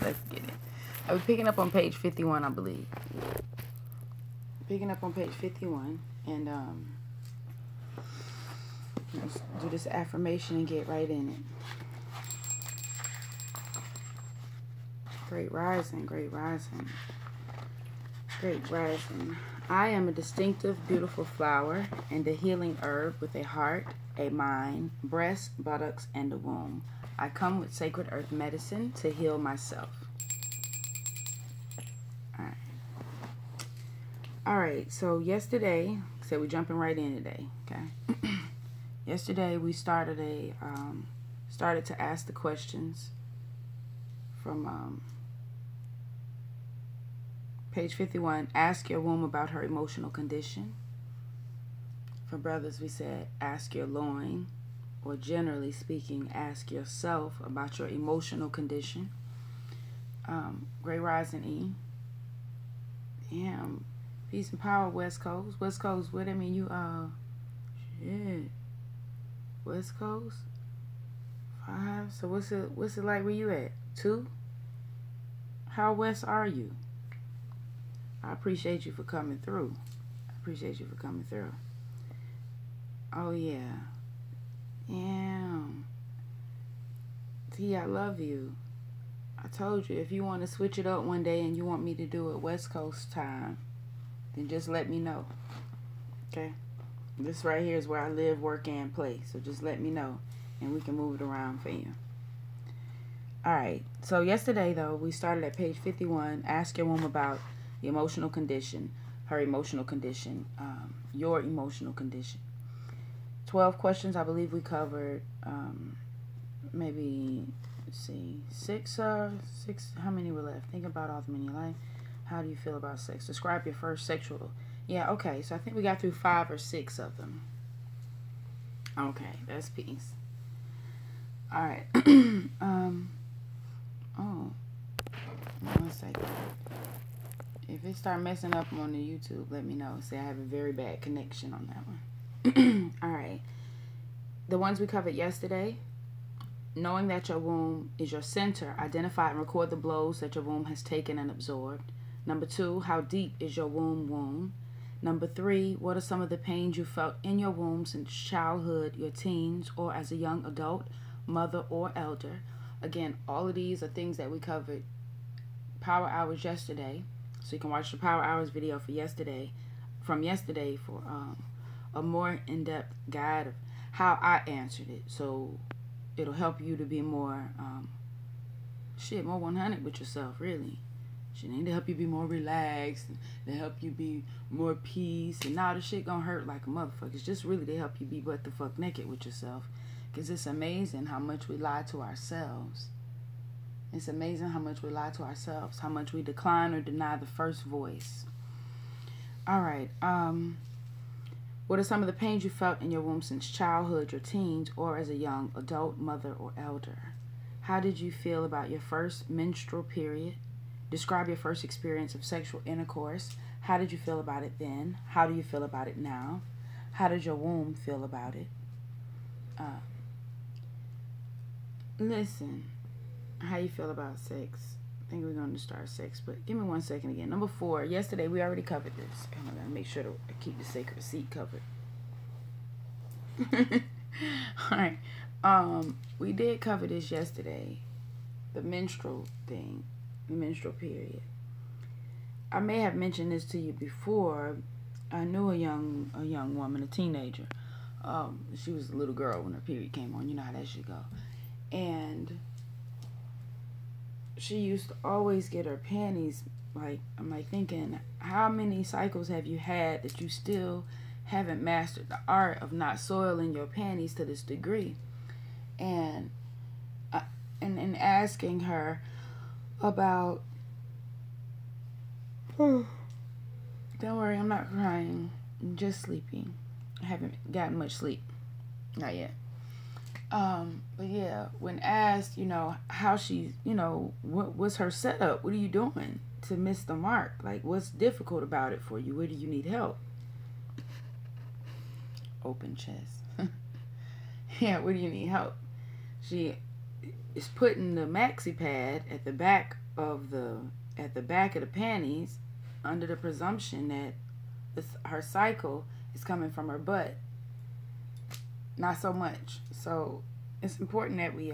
Let's get it. I was picking up on page 51, I believe. Picking up on page 51, and let's do this affirmation and get right in it. Great rising, great rising, great rising. I am a distinctive, beautiful flower and a healing herb with a heart, a mind, breast, buttocks, and a womb. I come with sacred earth medicine to heal myself. All right, so yesterday, so we're jumping right in today, okay? Yesterday we started to ask the questions from page 51. Ask your womb about her emotional condition. For brothers, we said ask your loin, or generally speaking, ask yourself about your emotional condition. Great rising E. Damn. Peace and power, West Coast. West Coast, what I mean, you, shit. West Coast? 5. So what's it like where you at? 2? How west are you? I appreciate you for coming through. I appreciate you for coming through. Oh, yeah. Damn. T, I love you. I told you, if you want to switch it up one day and you want me to do it West Coast time, then just let me know. Okay? This right here is where I live, work, and play. So just let me know, and we can move it around for you. All right. So yesterday, though, we started at page 51. Ask your womb about the emotional condition, her emotional condition, your emotional condition. 12 questions. I believe we covered maybe, let's see, 6. How many were left? Think about all the men in your life. How do you feel about sex? Describe your first sexual. Yeah, okay. So I think we got through 5 or 6 of them. Okay, that's peace. All right. Oh, 1 second. If it start messing up on the YouTube, let me know. Say I have a very bad connection on that one. All right. The ones we covered yesterday. Knowing that your womb is your center, identify and record the blows that your womb has taken and absorbed. Number 2, how deep is your womb? Number 3, what are some of the pains you felt in your womb since childhood, your teens, or as a young adult, mother, or elder? Again, all of these are things that we covered Power Hours yesterday. So you can watch the Power Hours video for yesterday, for a more in-depth guide of how I answered it. So it'll help you to be more, more 100 with yourself, really. She need to help you be more relaxed, and to help you be more peace, and now the shit gonna hurt like a motherfucker. It's just really to help you be butt the fuck naked with yourself. Because it's amazing how much we lie to ourselves. It's amazing how much we lie to ourselves, how much we decline or deny the first voice. All right. What are some of the pains you felt in your womb since childhood, your teens, or as a young adult, mother, or elder? How did you feel about your first menstrual period? Describe your first experience of sexual intercourse. How did you feel about it then? How do you feel about it now? How did your womb feel about it? Listen, how you feel about sex? I think we're going to start sex, but give me 1 second again. Number 4, yesterday we already covered this. I'm going to make sure to keep the sacred seat covered. All right. We did cover this yesterday. The menstrual thing. The menstrual period. I may have mentioned this to you before. I knew a young woman, a teenager. She was a little girl when her period came on. You know how that should go. And she used to always get her panties, like, I'm like thinking, how many cycles have you had that you still haven't mastered the art of not soiling your panties to this degree? And asking her about, don't worry, I'm not crying, I'm just sleeping. I haven't gotten much sleep, not yet. But yeah, when asked, how she, what's her setup? What are you doing to miss the mark? Like, what's difficult about it for you? Where do you need help? Open chest. Yeah, where do you need help? She is putting the maxi pad at the back of the at the back of the panties under the presumption that her cycle is coming from her butt. Not so much. So it's important that we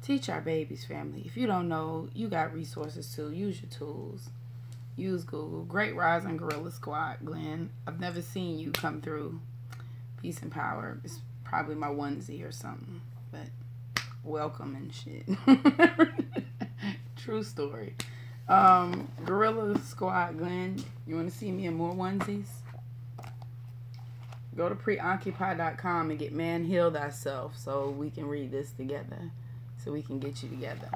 teach our babies, family. If you don't know, you got resources too. Use your tools. Use Google. Great Rising Gorilla Squad, Glenn. I've never seen you come through. Peace and power. It's probably my onesie or something. But welcome and shit. True story. Gorilla Squad, Glenn. You want to see me in more onesies? Go to preoccupy.com and get Man Heal Thyself so we can read this together. So we can get you together.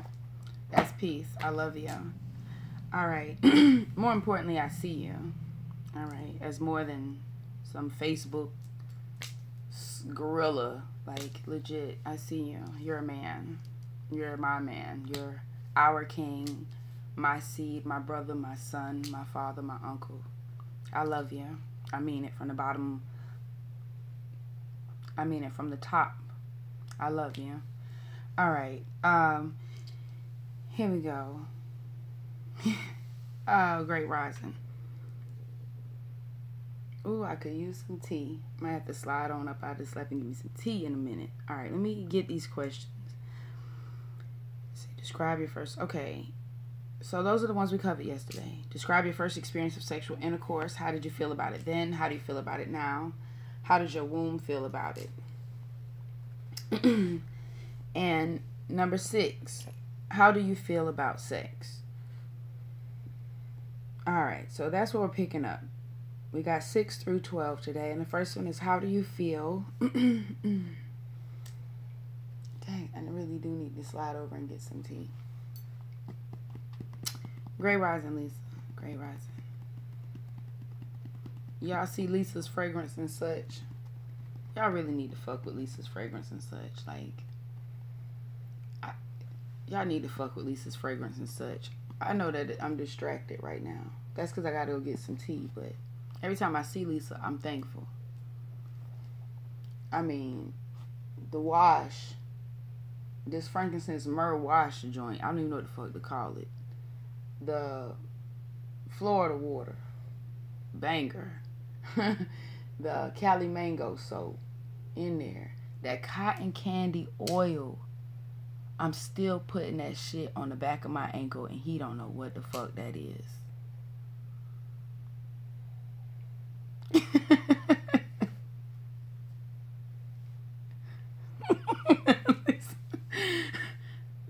That's peace. I love you. All right. More importantly, I see you. All right. As more than some Facebook gorilla. Like, legit, I see you. You're a man. You're my man. You're our king, my seed, my brother, my son, my father, my uncle. I love you. I mean it from the bottom. I mean it from the top. I love you. All right. Here we go. Great Rising. Ooh, I could use some tea. Might have to slide on up out of this lap and give me some tea in a minute. All right, let me get these questions. Let's see, describe your first. Okay. So those are the ones we covered yesterday. Describe your first experience of sexual intercourse. How did you feel about it then? How do you feel about it now? How does your womb feel about it? And number 6, how do you feel about sex? All right, so that's what we're picking up. We got 6 through 12 today. And the first one is, how do you feel? Dang, I really do need to slide over and get some tea. Great Rising, Lisa. Great Rising. Y'all see Lisa's fragrance and such? Y'all really need to fuck with Lisa's fragrance and such. Like, y'all need to fuck with Lisa's fragrance and such. I know that I'm distracted right now. That's because I got to go get some tea. But every time I see Lisa, I'm thankful. I mean, the wash, this frankincense myrrh wash joint, I don't even know what the fuck to call it. The Florida water, banger. The Cali mango soap in there. That cotton candy oil. I'm still putting that shit on the back of my ankle and he don't know what the fuck that is.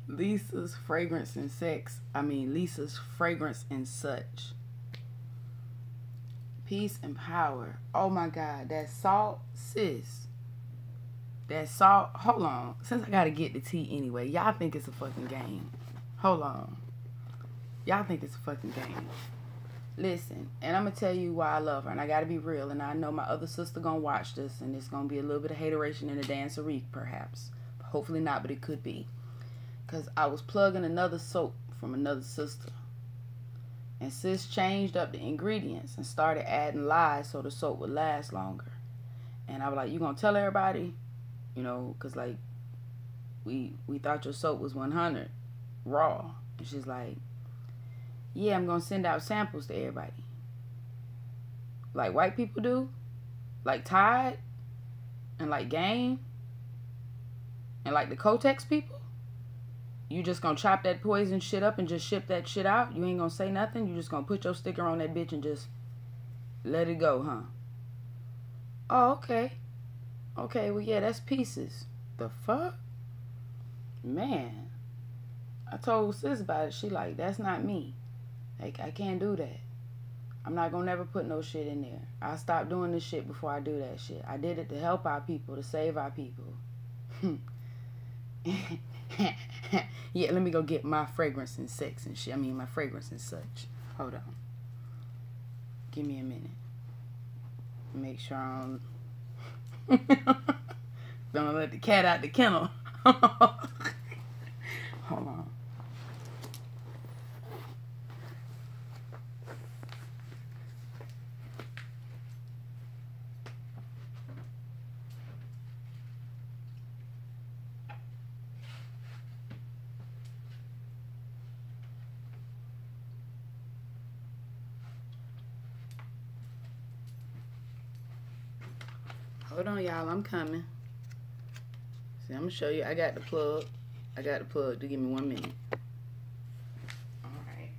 Lisa's fragrance and sex. I mean, Lisa's fragrance and such. Peace and power. Oh my God. That salt, sis. That salt. Hold on. Since I gotta get the tea anyway, y'all think it's a fucking game. Hold on. Y'all think it's a fucking game. Listen, and I'm gonna tell you why I love her, and I gotta be real, and I know my other sister gonna watch this, and it's gonna be a little bit of hateration and a dancery, perhaps. Hopefully not, but it could be. Because I was plugging another soap from another sister. And sis changed up the ingredients and started adding lies so the soap would last longer. And I was like, you gonna tell everybody? You know, because like, we thought your soap was 100 raw. And she's like, yeah, I'm gonna send out samples to everybody. Like white people do. Like Tide. And like Game. And like the Kotex people. You just gonna chop that poison shit up and just ship that shit out? You ain't gonna say nothing? You just gonna put your sticker on that bitch and just let it go, huh? Oh, okay. Okay, well, yeah, that's pieces. The fuck? Man. I told sis about it. She like, that's not me. Like, I can't do that. I'm not gonna never put no shit in there. I'll stop doing this shit before I do that shit. I did it to help our people, to save our people. Yeah, let me go get my fragrance and sex and shit. I mean, my fragrance and such. Hold on. Give me a minute. Make sure I don't let the cat out the kennel. Hold on. Hold on, y'all. I'm coming. See, I'm going to show you. I got the plug. I got the plug. To give me 1 minute. All right.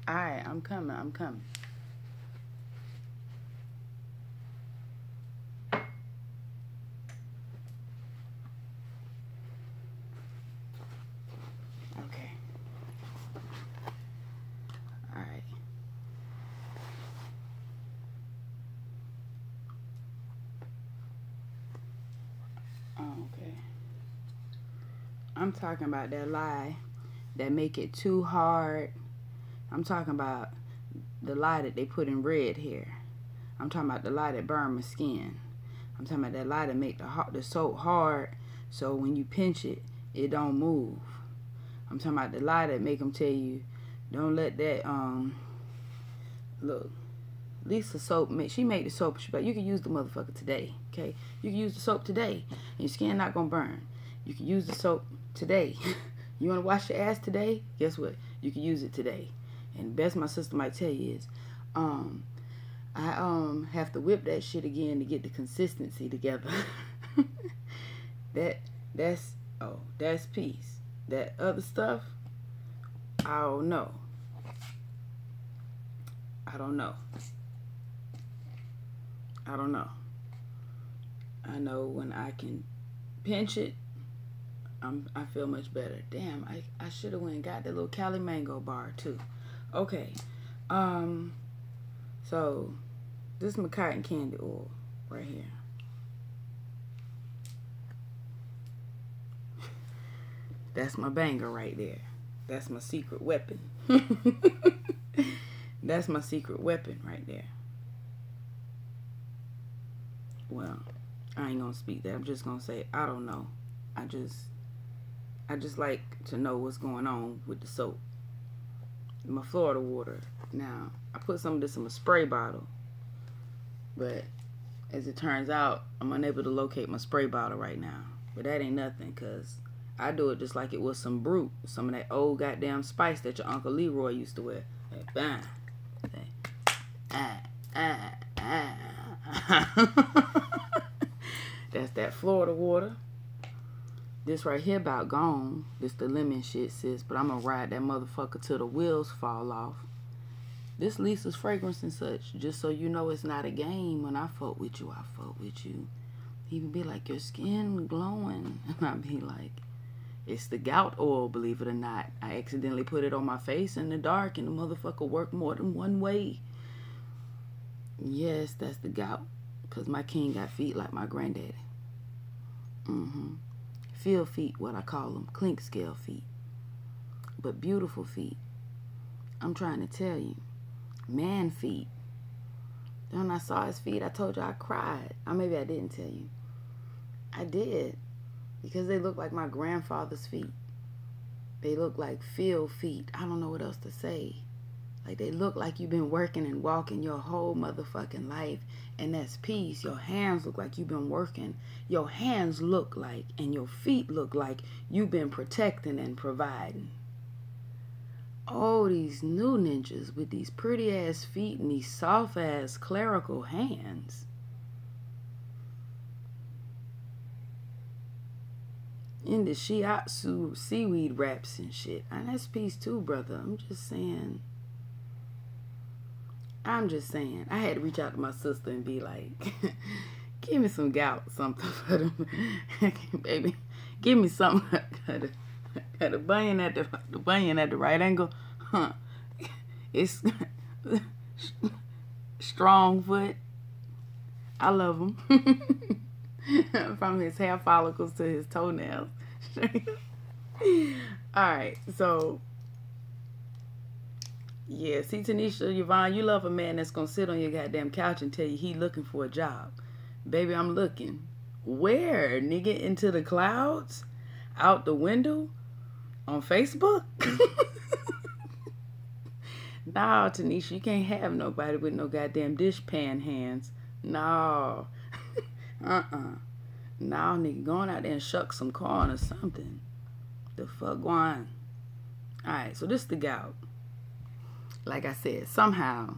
All right, I'm coming. I'm coming. Okay. All right. Okay. I'm talking about that lie that make it too hard. I'm talking about the lye that they put in red hair. I'm talking about the lye that burn my skin. I'm talking about that lye that make the soap hard, so when you pinch it, it don't move. I'm talking about the lye that make them tell you, don't let that, look, Lisa soap, she made the soap, but you can use the motherfucker today, okay? You can use the soap today, and your skin not gonna burn. You can use the soap today. You wanna wash your ass today? Guess what? You can use it today. And best my sister might tell you is, I have to whip that shit again to get the consistency together. That's peace. That other stuff, I don't know. I don't know. I know when I can pinch it, I feel much better. Damn, I should have went and got that little Cali Mango bar too. Okay, so this is my cotton candy oil right here. That's my banger right there. That's my secret weapon. That's my secret weapon right there. Well, I ain't gonna speak that. I'm just gonna say I don't know. I just like to know what's going on with the soap. My Florida water. Now, I put some of this in my spray bottle, but as it turns out, I'm unable to locate my spray bottle right now. But that ain't nothing, because I do it just like it was some Brute, some of that old goddamn spice that your Uncle Leroy used to wear. Hey, bang. That's that Florida water. This right here about gone. This the lemon shit, sis. But I'm gonna ride that motherfucker till the wheels fall off. This Lisa's Fragrance and Such. Just so you know it's not a game. When I fuck with you, I fuck with you. He would be like, your skin glowing. And I'd be like, it's the gout oil, believe it or not. I accidentally put it on my face in the dark and the motherfucker worked more than one way. Yes, that's the gout. Because my king got feet like my granddaddy. Feel feet, what I call them. Clink scale feet. But beautiful feet. I'm trying to tell you. Man feet. Then when I saw his feet, I told you I cried. Or maybe I didn't tell you. I did. Because they look like my grandfather's feet. They look like Phil feet. I don't know what else to say. Like they look like you've been working and walking your whole motherfucking life. And that's peace. Your hands look like you've been working. Your hands look like, and your feet look like you've been protecting and providing. Oh, these new ninjas with these pretty ass feet and these soft ass clerical hands. In the shiatsu seaweed wraps and shit. And that's peace too, brother. I'm just saying. I had to reach out to my sister and be like, give me some gout, something for them. Baby, give me something. Got the bunion at the right angle. Huh. It's Strong foot. I love him. From his hair follicles to his toenails. Alright, so yeah, see Tanisha, Yvonne, you love a man that's gonna sit on your goddamn couch and tell you he looking for a job. Baby, I'm looking. Where, nigga? Into the clouds? Out the window? On Facebook? No, Tanisha, you can't have nobody with no goddamn dishpan hands. No. No, nigga, going out there and shuck some corn or something. The fuck going? Alright, so this is the gout. Like I said, somehow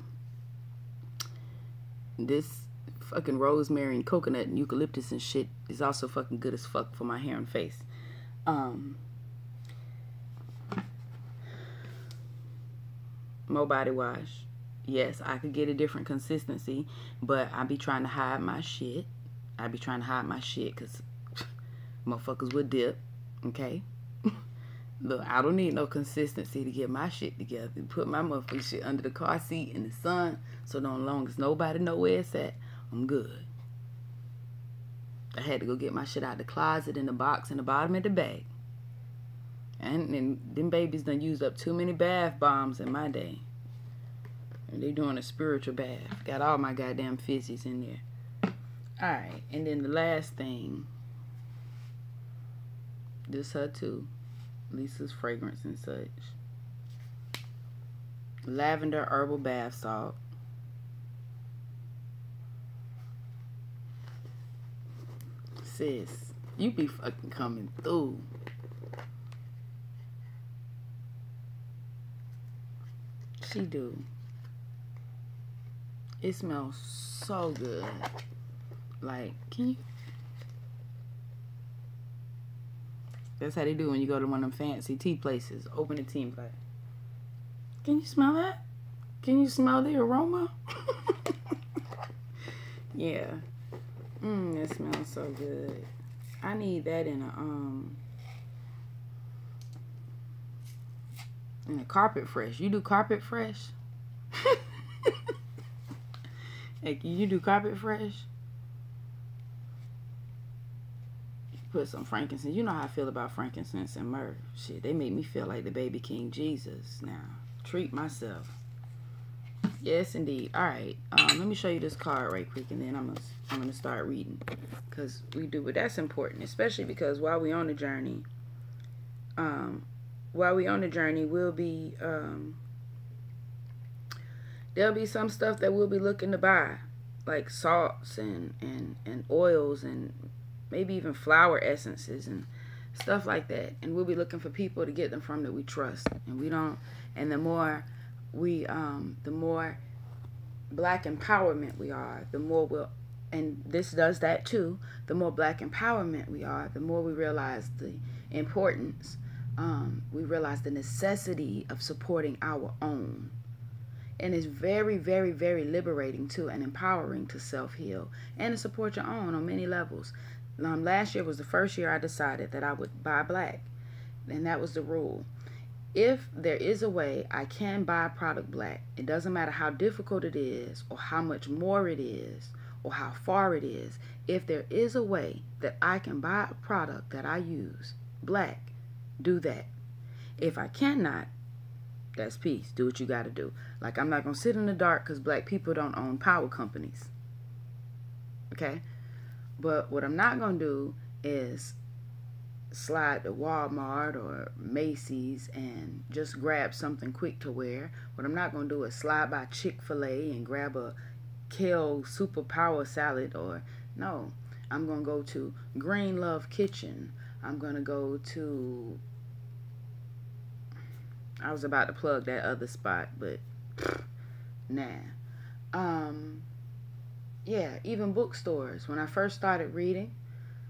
this fucking rosemary and coconut and eucalyptus and shit is also fucking good as fuck for my hair and face. Mo body wash. Yes, I could get a different consistency, but I be trying to hide my shit. I be trying to hide my shit because motherfuckers would dip. Okay? Look, I don't need no consistency to get my shit together. Put my motherfucking shit under the car seat in the sun, so long as nobody know where it's at, I'm good. I had to go get my shit out the closet in the box in the bottom of the bag. And them babies done used up too many bath bombs in my day. And they doing a spiritual bath. Got all my goddamn fizzies in there. Alright, and then the last thing. This her too. Lisa's fragrance and such. Lavender herbal bath salt. Sis, you be fucking coming through. She do. It smells so good. Like, can you? That's how they do when you go to one of them fancy tea places. Open the tea and play. Can you smell that? Can you smell the aroma? Yeah. It smells so good. I need that in a Carpet Fresh. You do Carpet Fresh? Hey, can you do Carpet Fresh? Put some frankincense. You know how I feel about frankincense and myrrh. Shit, they make me feel like the baby King Jesus now. Treat myself. Yes, indeed. All right. Let me show you this card right quick, and then I'm gonna start reading, cause we do. But that's important, especially because while we on the journey, we'll be there'll be some stuff that we'll be looking to buy, like salts and oils and maybe even flower essences and stuff like that. And we'll be looking for people to get them from that we trust. And we don't. And the more the more black empowerment we are, the more we'll. And this does that too. The more black empowerment we are, the more we realize the importance. We realize the necessity of supporting our own. And it's very, very, very liberating too, and empowering to self-heal and to support your own on many levels. Last year was the first year I decided that I would buy black, and that was the rule. If there is a way I can buy a product black, it doesn't matter how difficult it is or how much more it is or how far it is. If there is a way that I can buy a product that I use black, do that. If I cannot, that's peace. Do what you got to do. Like, I'm not going to sit in the dark because black people don't own power companies. Okay? But what I'm not going to do is slide to Walmart or Macy's and just grab something quick to wear. What I'm not going to do is slide by Chick-fil-A and grab a kale super power salad. Or no, I'm going to go to Green Love Kitchen. I'm going to go to... I was about to plug that other spot, but nah. Yeah, even bookstores. When I first started reading,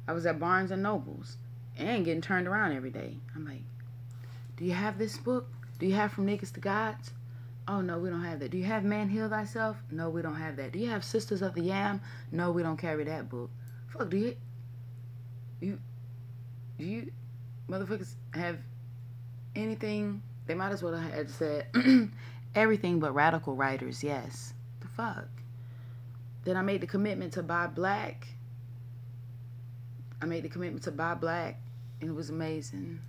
I was at Barnes and Nobles and getting turned around every day. I'm like, do you have this book? Do you have From Niggas to Gods? Oh, no, we don't have that. Do you have Man Heal Thyself? No, we don't have that. Do you have Sisters of the Yam? No, we don't carry that book. Fuck, do you motherfuckers have anything? They might as well have said Everything but radical writers, yes. The fuck? Then I made the commitment to buy black. And it was amazing.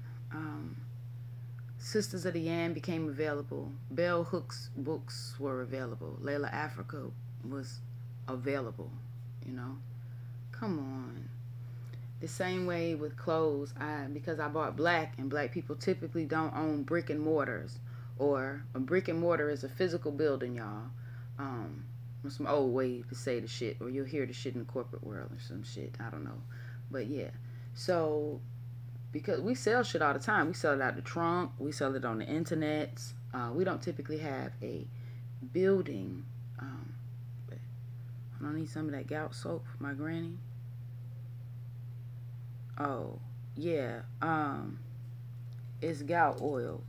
Sisters of the Yan became available. Bell Hooks books were available. Layla Africa was available, you know. Come on. The same way with clothes, because I bought black, and black people typically don't own brick and mortars, or a brick and mortar is a physical building, y'all. Some old way to say the shit, or you'll hear the shit in the corporate world or some shit. I don't know, but yeah. So because we sell shit all the time, we sell it out the trunk, we sell it on the internet. We don't typically have a building. I don't need some of that gout soap for my granny. Oh, yeah. It's gout oil.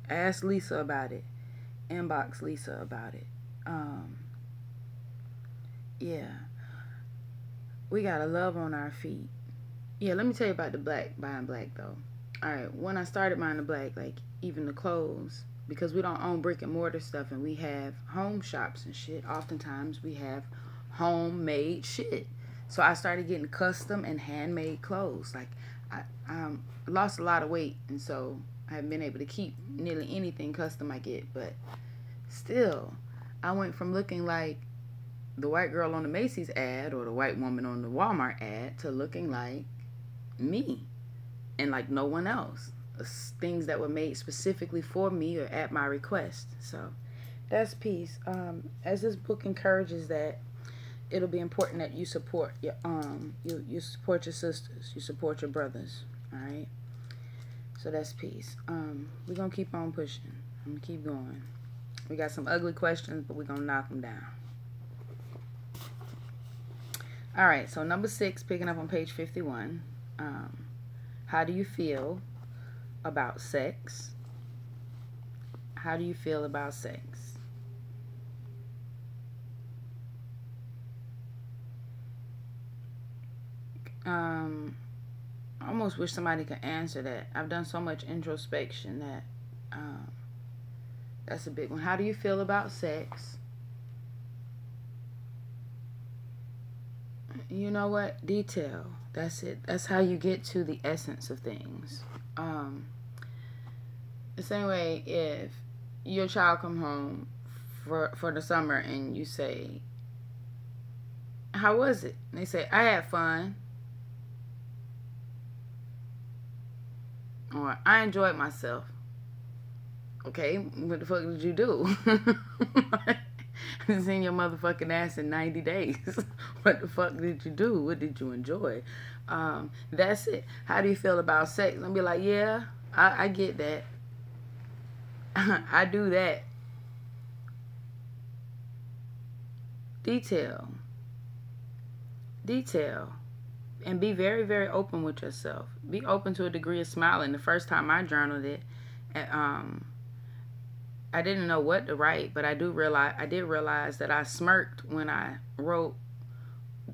Ask Lisa about it. Inbox Lisa about it. Yeah. We got a love on our feet. Yeah, let me tell you about the buying black though. Alright, when I started buying the black, like even the clothes, because we don't own brick and mortar stuff and we have home shops and shit, oftentimes we have homemade shit. So I started getting custom and handmade clothes. Like I lost a lot of weight, and so I haven't been able to keep nearly anything custom I get, but still, I went from looking like the white girl on the Macy's ad or the white woman on the Walmart ad to looking like me and like no one else. Things that were made specifically for me or at my request. So that's peace. As this book encourages that, it'll be important that you support your you support your sisters, you support your brothers. All right. So that's peace. We're gonna keep on pushing. I'm gonna keep going. We got some ugly questions, but we're gonna knock them down. All right. So number 6, picking up on page 51. How do you feel about sex? How do you feel about sex? I almost wish somebody could answer that. I've done so much introspection that that's a big one. How do you feel about sex? You know what? Detail. That's it. That's how you get to the essence of things. The same way if your child come home for the summer and you say, how was it? And they say, I had fun. Or I enjoyed myself. Okay, what the fuck did you do? I've seen your motherfucking ass in 90 days. What the fuck did you do? What did you enjoy? That's it. How do you feel about sex? And be like, yeah, I get that. I do that. Detail. And be very, very open with yourself. Be open to a degree of smiling. The first time I journaled it, I didn't know what to write, but I did realize that I smirked when I wrote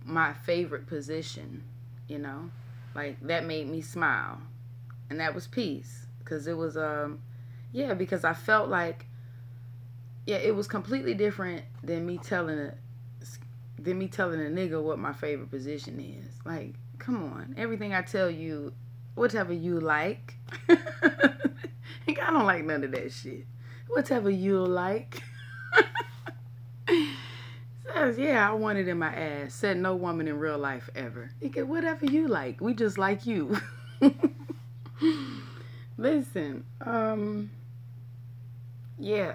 my favorite position, you know? Like, that made me smile. And that was peace. Because it was, yeah, because I felt like, yeah, it was completely different than me telling a nigga what my favorite position is. Like, come on. Everything I tell you, whatever you like. I don't like none of that shit. Whatever you like. Says, yeah, I want it in my ass. Said no woman in real life ever. You get whatever you like. We just like you. Listen, yeah.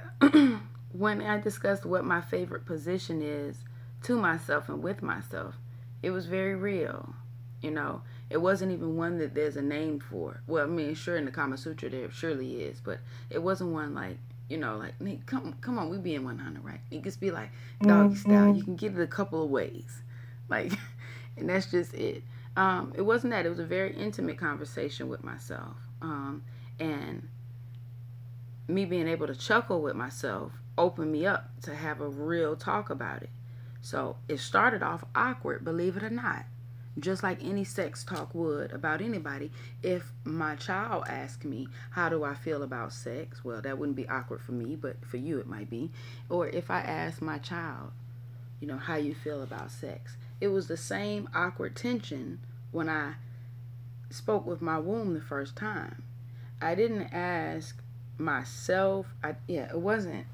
When I discussed what my favorite position is to myself and with myself, it was very real. You know, it wasn't even one that there's a name for. Well, I mean, sure, in the Kama Sutra there surely is, but it wasn't one like, you know, like, come on, we be in 100, right? It just be like doggy style. You can get it a couple of ways, like, and that's just it. It wasn't that. It was a very intimate conversation with myself, and me being able to chuckle with myself opened me up to have a real talk about it. So it started off awkward, believe it or not. just like any sex talk would about anybody. If my child asked me, how do I feel about sex? Well, that wouldn't be awkward for me, but for you it might be. Or if I asked my child, how you feel about sex, it was the same awkward tension when I spoke with my womb the first time. I didn't ask myself, it wasn't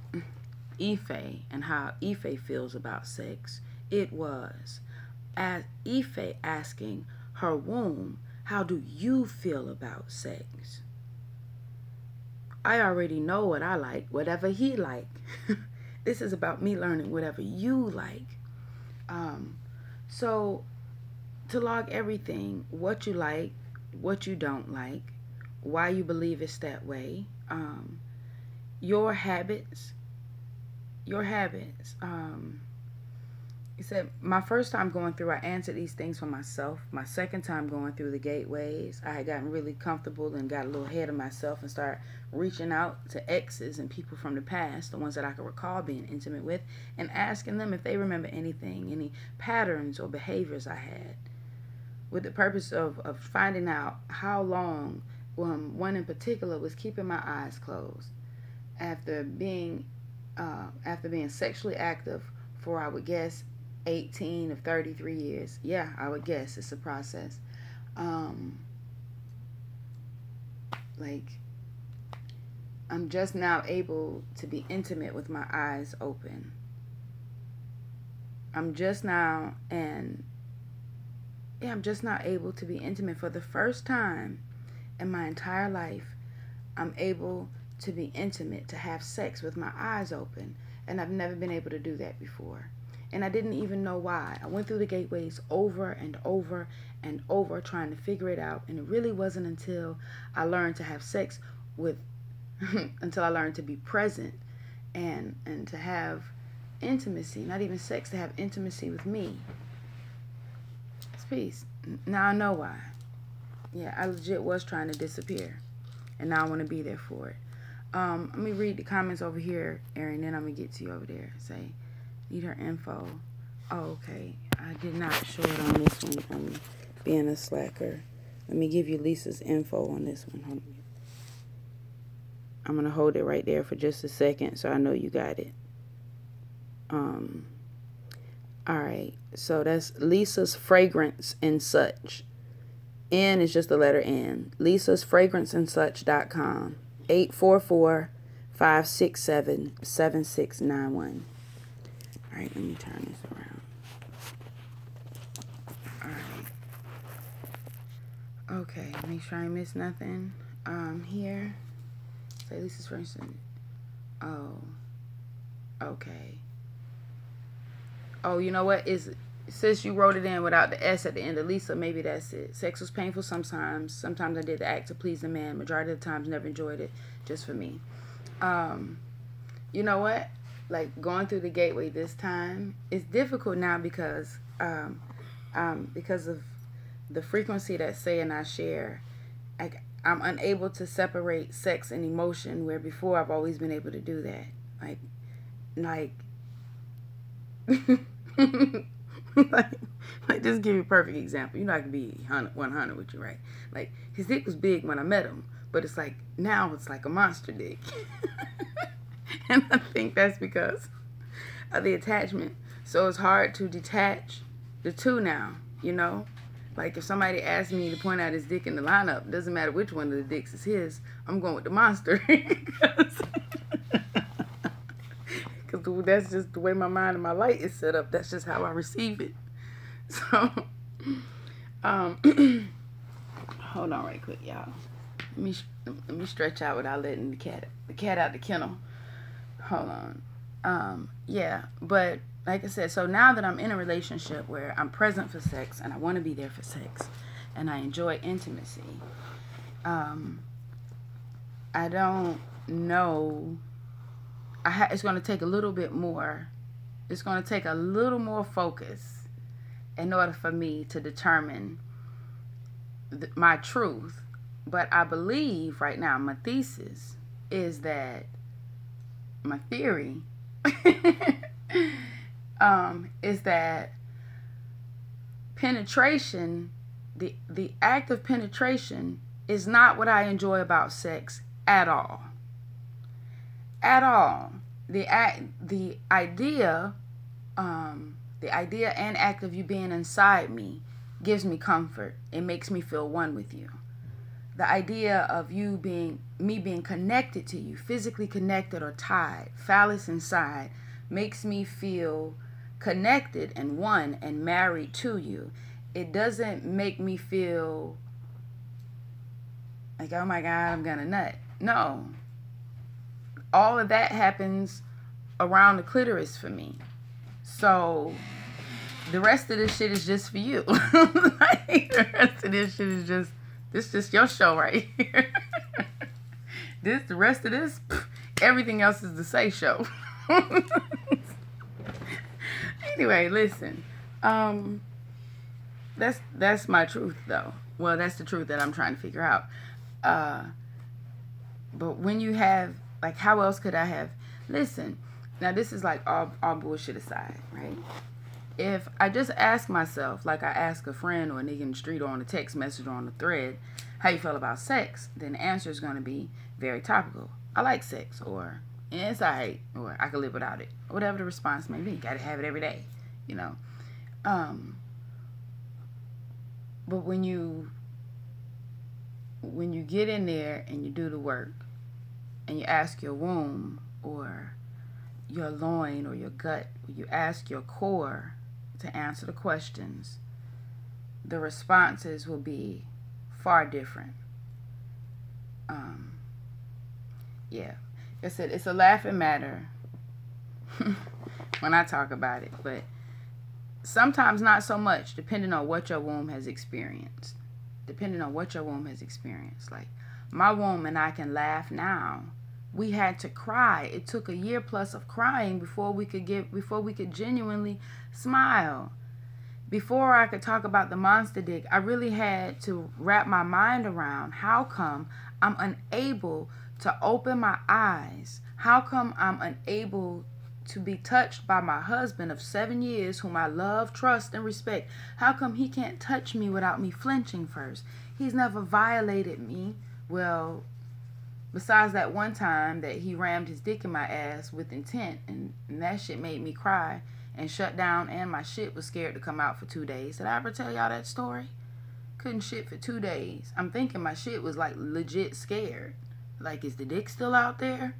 Ife and how Ife feels about sex. It was as Ife asking her womb, how do you feel about sex? I already know what I like, whatever he like. This is about me learning whatever you like. So to log everything, what you like, what you don't like, why you believe it's that way, your habits. He said, my first time going through, I answered these things for myself. My second time going through the gateways, I had gotten really comfortable and got a little ahead of myself and started reaching out to exes and people from the past, the ones that I could recall being intimate with, and asking them if they remember anything, any patterns or behaviors I had, with the purpose of finding out how long one in particular was keeping my eyes closed after being sexually active for, I would guess, 18 of 33 years. Yeah, I would guess it's a process. I'm just now able to be intimate with my eyes open. I'm just now able to be intimate for the first time in my entire life. I'm able to be intimate, to have sex with my eyes open. And I've never been able to do that before. And I didn't even know why. I went through the gateways over and over and over trying to figure it out. And it really wasn't until I learned to have sex until I learned to be present and to have intimacy, not even sex, to have intimacy with me. It's peace. Now I know why. Yeah, I legit was trying to disappear. And now I want to be there for it. Let me read the comments over here, Erin, then I'm going to get to you over there. Say, need her info. Oh, okay. I did not show it on this one. I'm being a slacker. Let me give you Lisa's info on this one. Hold on. I'm going to hold it right there for just a second so I know you got it. All right. So that's Lisa's Fragrance and Such. N is just the letter N. Lisa'sFragranceandSuch.com. 844-567-7691. All right, let me turn this around. All right. Okay, make sure I miss nothing. Here. Say Lisa's Fragrance. Oh. Okay. Oh, you know what? Since you wrote it in without the S at the end of Lisa, maybe that's it. Sex was painful sometimes. Sometimes I did the act to please the man. Majority of the times, never enjoyed it just for me. You know what? Like, going through the gateway this time, it's difficult now because of the frequency that Say and I share. I'm unable to separate sex and emotion, where before I've always been able to do that. Like just give you a perfect example. I can be 100 with you, right? Like, his dick was big when I met him, but it's like, now it's like a monster dick. And I think that's because of the attachment. So it's hard to detach the two now, Like, if somebody asked me to point out his dick in the lineup, doesn't matter which one of the dicks is his, I'm going with the monster. Because that's just the way my mind and my light is set up. That's just how I receive it. So, hold on right quick, y'all. Let me stretch out without letting the cat out the kennel. Hold on. Yeah, but like I said, so now that I'm in a relationship where I'm present for sex and I want to be there for sex and I enjoy intimacy, I don't know. It's going to take a little bit more. It's going to take a little more focus in order for me to determine my truth. But I believe right now, my thesis is that, my theory is that penetration, the act of penetration is not what I enjoy about sex at all. At all. The idea and act of you being inside me gives me comfort. It makes me feel one with you. The idea of me being connected to you, physically connected or tied, phallus inside, makes me feel connected and one and married to you. It doesn't make me feel like, oh my God, I'm gonna nut. No. All of that happens around the clitoris for me. So the rest of this shit is just for you. Like, the rest of this shit is just your show right here. The rest of this, everything else is the Say Show. Anyway, listen. That's my truth, though. Well, that's the truth that I'm trying to figure out. But when you have, like, how else could I have? Listen, now this is like all bullshit aside, right? If I just ask myself, like I ask a friend or a nigga in the street or on a text message or on a thread, how you feel about sex, then the answer is going to be very topical. I like sex, or it's alright, or I could live without it, or whatever the response may be. Gotta have it every day, you know. But when you get in there and you do the work, and you ask your womb or your loin or your gut, or you ask your core to answer the questions, the responses will be far different. Yeah, I said it's a laughing matter when I talk about it, but sometimes not so much, depending on what your womb has experienced. Depending on what your womb has experienced. Like, my womb and I can laugh now. We had to cry. It took a year plus of crying before we could genuinely smile. Before I could talk about the monster dick, I really had to wrap my mind around how come I'm unable to open my eyes. How come I'm unable to be touched by my husband of 7 years, whom I love, trust, and respect? How come he can't touch me without me flinching first? He's never violated me. Well, besides that one time that he rammed his dick in my ass with intent, and that shit made me cry and shut down, and my shit was scared to come out for 2 days. Did I ever tell y'all that story? Couldn't shit for 2 days. I'm thinking my shit was like legit scared. Like, is the dick still out there?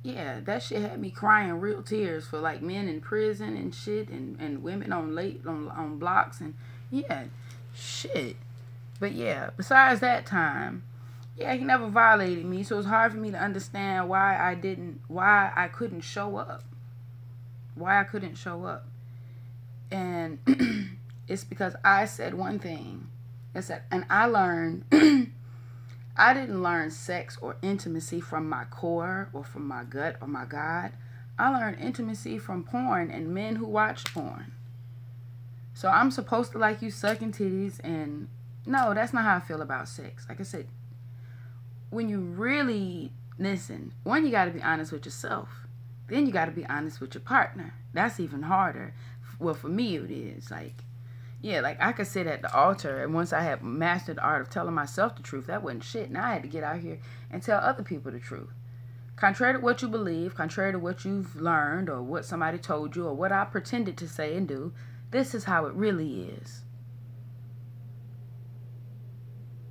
Yeah, that shit had me crying real tears for like men in prison and shit, and women on blocks, and yeah, shit. But yeah, besides that time, yeah, he never violated me, so it's hard for me to understand why I couldn't show up. Why I couldn't show up. And it's because I said one thing. And I learned I didn't learn sex or intimacy from my core or from my gut or my God. I learned intimacy from porn and men who watched porn. So I'm supposed to like you sucking titties, and no, that's not how I feel about sex. Like I said, when you really listen, one, you got to be honest with yourself. Then you got to be honest with your partner. That's even harder. Well, for me it is. Like, yeah, like I could sit at the altar, and once I had mastered the art of telling myself the truth, that wasn't shit. Now I had to get out here and tell other people the truth. Contrary to what you believe, contrary to what you've learned or what somebody told you or what I pretended to say and do, this is how it really is.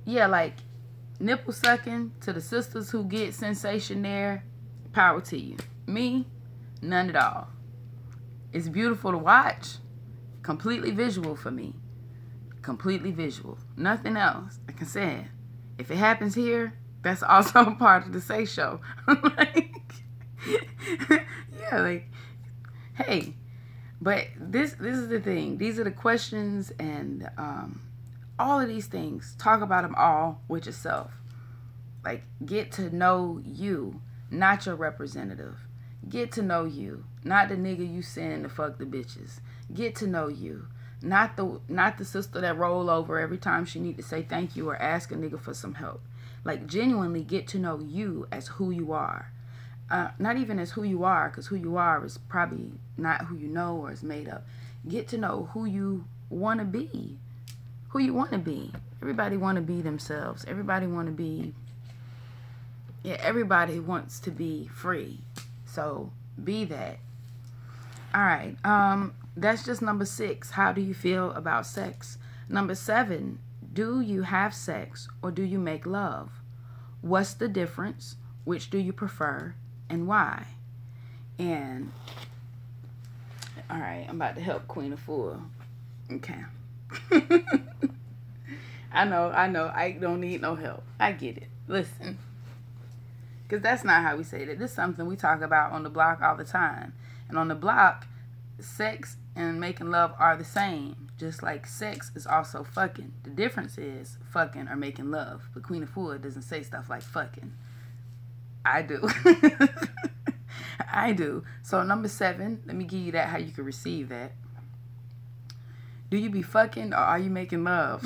Yeah, like nipple sucking, to the sisters who get sensation there, power to you. Me, none at all. It's beautiful to watch. Completely visual for me. Completely visual. Nothing else. Like I said, if it happens here, that's also a part of the Say Show. Like, yeah, like, hey. But this is the thing. These are the questions, and all of these things. Talk about them all with yourself. Like, get to know you, not your representative. Get to know you, not the nigga you send to fuck the bitches. Get to know you, not the sister that roll over every time she need to say thank you or ask a nigga for some help. Like, genuinely get to know you as who you are. Not even as who you are, because who you are is probably not who you know or is made up. Get to know who you want to be who you want to be. Everybody want to be themselves. Everybody want to be, yeah, everybody wants to be free. So be that. All right. That's just number 6. How do you feel about sex? Number 7, do you have sex or do you make love? What's the difference? Which do you prefer and why? And all right, I'm about to help Queen Afua. Okay. I know. I don't need no help. I get it. Listen. Because that's not how we say it. This is something we talk about on the block all the time. And on the block, sex and making love are the same. Just like sex is also fucking. The difference is fucking or making love. But Queen Afua doesn't say stuff like fucking. I do. I do. So number 7, let me give you that, how you can receive that. Do you be fucking or are you making love?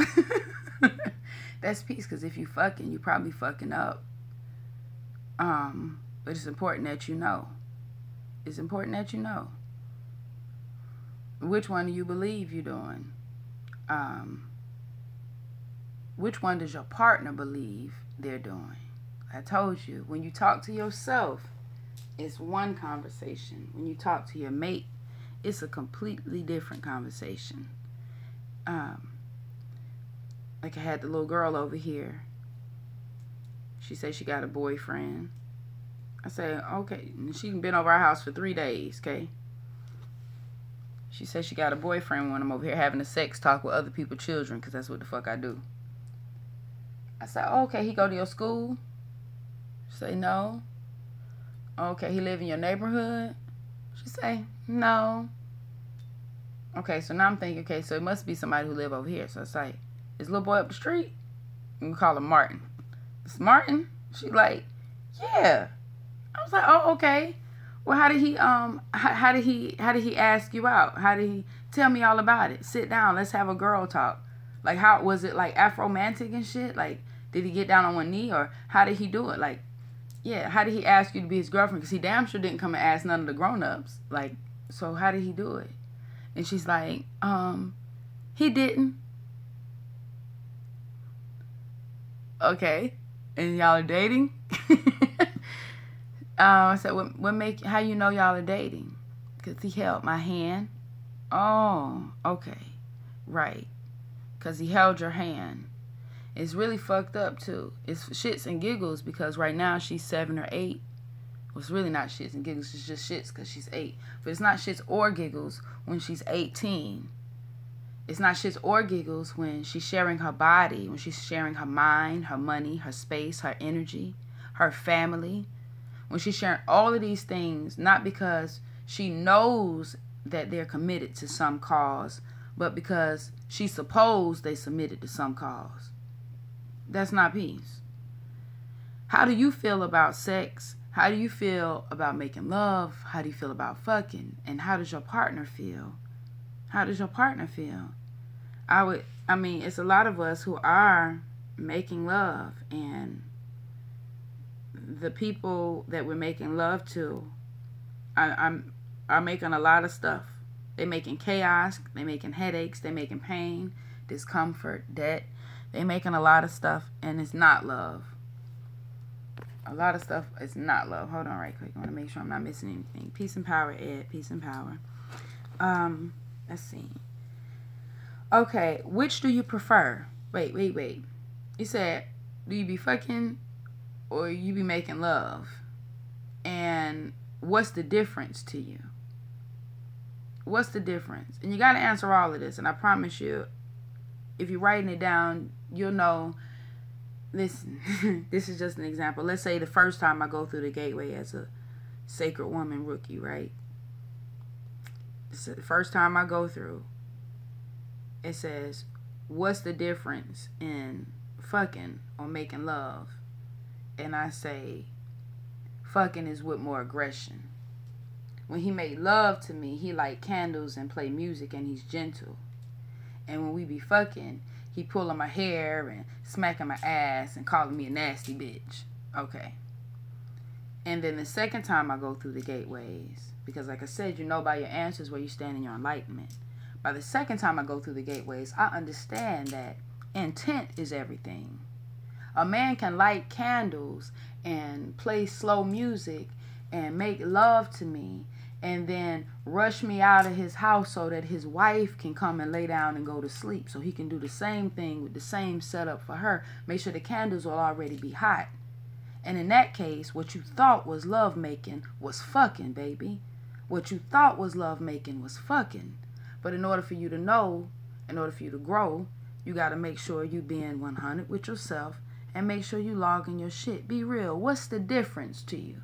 That's peace, because if you fucking, you probably fucking up. But it's important that you know. It's important that you know. Which one do you believe you're doing? Which one does your partner believe they're doing? I told you, when you talk to yourself, it's one conversation. When you talk to your mate, it's a completely different conversation. Like I had the little girl over here. She said she got a boyfriend. I said, okay. And she been over our house for 3 days, okay? She said she got a boyfriend when I'm over here having a sex talk with other people's children, because that's what the fuck I do. I said, okay, he go to your school? She say, no. Okay, he live in your neighborhood? She say, no. Okay, so now I'm thinking, okay, so it must be somebody who live over here. So it's like, is little boy up the street? We call him Martin. It's Martin? She like, yeah. I was like, oh, okay. Well, how did he ask you out? How did he tell me all about it? Sit down, let's have a girl talk. Like, how was it, like Afromantic and shit? Like, did he get down on one knee, or how did he do it? Like, yeah, how did he ask you to be his girlfriend? Because he damn sure didn't come and ask none of the grown-ups. Like, so how did he do it? And she's like, he didn't. Okay. And y'all are dating? I said, how you know y'all are dating? Because he held my hand. Oh, okay. Right. Because he held your hand. It's really fucked up, too. It's shits and giggles because right now she's 7 or 8. Well, it's really not shits and giggles. It's just shits because she's 8. But it's not shits or giggles when she's 18. It's not shits or giggles when she's sharing her body, when she's sharing her mind, her money, her space, her energy, her family. When she's sharing all of these things, not because she knows that they're committed to some cause, but because she supposed they submitted to some cause. That's not peace. How do you feel about sex? How do you feel about making love? How do you feel about fucking? And how does your partner feel? How does your partner feel? I mean, it's a lot of us who are making love, and the people that we're making love to are making a lot of stuff. They're making chaos. They're making headaches. They're making pain, discomfort, debt. They're making a lot of stuff, and it's not love. A lot of stuff is not love. Hold on right quick. I want to make sure I'm not missing anything. Peace and power, Ed. Peace and power. Let's see. Okay, which do you prefer? Wait. You said, do you be fucking or you be making love? And what's the difference to you? What's the difference? And you got to answer all of this. And I promise you, if you're writing it down, you'll know. Listen, this is just an example. Let's say the first time I go through the gateway as a sacred woman rookie, right? So the first time I go through, it says, what's the difference in fucking or making love? And I say, fucking is with more aggression. When he made love to me, he light candles and play music and he's gentle. And when we be fucking, he pulling my hair and smacking my ass and calling me a nasty bitch. Okay. And then the second time I go through the gateways, because like I said, you know by your answers where you stand in your enlightenment. By the second time I go through the gateways, I understand that intent is everything. A man can light candles and play slow music and make love to me and then rush me out of his house so that his wife can come and lay down and go to sleep. So he can do the same thing with the same setup for her. Make sure the candles will already be hot. And in that case, what you thought was love making was fucking, baby. What you thought was love making was fucking. But in order for you to know, in order for you to grow, you got to make sure you being 100 with yourself and make sure you logging your shit. Be real. What's the difference to you?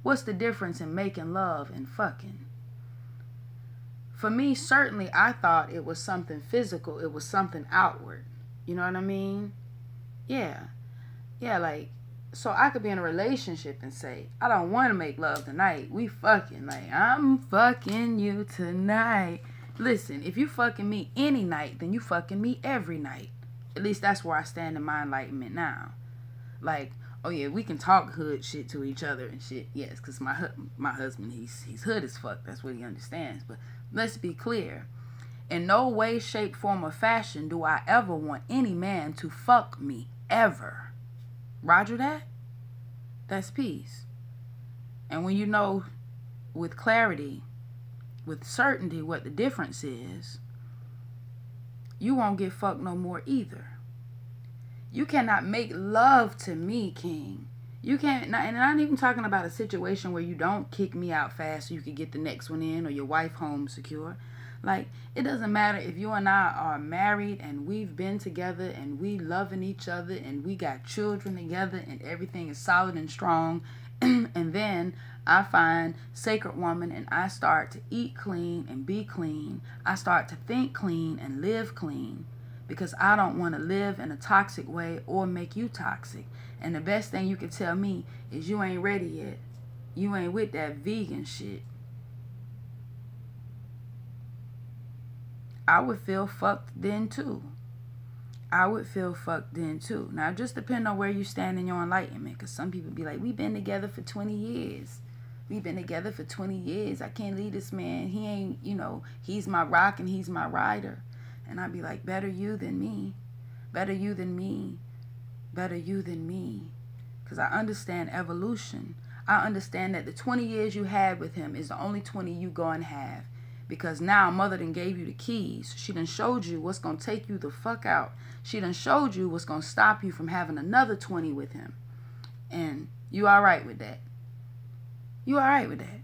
What's the difference in making love and fucking? For me, certainly, I thought it was something physical. It was something outward. You know what I mean? Yeah. Yeah, like, so I could be in a relationship and say, I don't want to make love tonight. We fucking. Like, I'm fucking you tonight. Listen, if you fucking me any night, then you fucking me every night. At least that's where I stand in my enlightenment now. Like, oh yeah, we can talk hood shit to each other and shit. Yes, because my husband, he's hood as fuck. That's what he understands. But let's be clear. In no way, shape, form, or fashion do I ever want any man to fuck me. Ever. Roger that? That's peace. And when you know with clarity, with certainty what the difference is, you won't get fucked no more either. You cannot make love to me, King. You can't, and I'm not even talking about a situation where you don't kick me out fast so you can get the next one in or your wife home secure. Like, it doesn't matter if you and I are married and we've been together and we loving each other and we got children together and everything is solid and strong. And then I find Sacred Woman and I start to eat clean and be clean. I start to think clean and live clean because I don't want to live in a toxic way or make you toxic. And the best thing you can tell me is you ain't ready yet. You ain't with that vegan shit. I would feel fucked then too. I would feel fucked then too. Now, it just depends on where you stand in your enlightenment. Because some people be like, we've been together for 20 years. We've been together for 20 years. I can't leave this man. He ain't, you know, he's my rock and he's my rider. And I'd be like, better you than me. Better you than me. Better you than me. Because I understand evolution. I understand that the 20 years you had with him is the only 20 you going to have. Because now mother done gave you the keys. She done showed you what's going to take you the fuck out. She done showed you what's going to stop you from having another 20 with him. And you all right with that. You all right with that.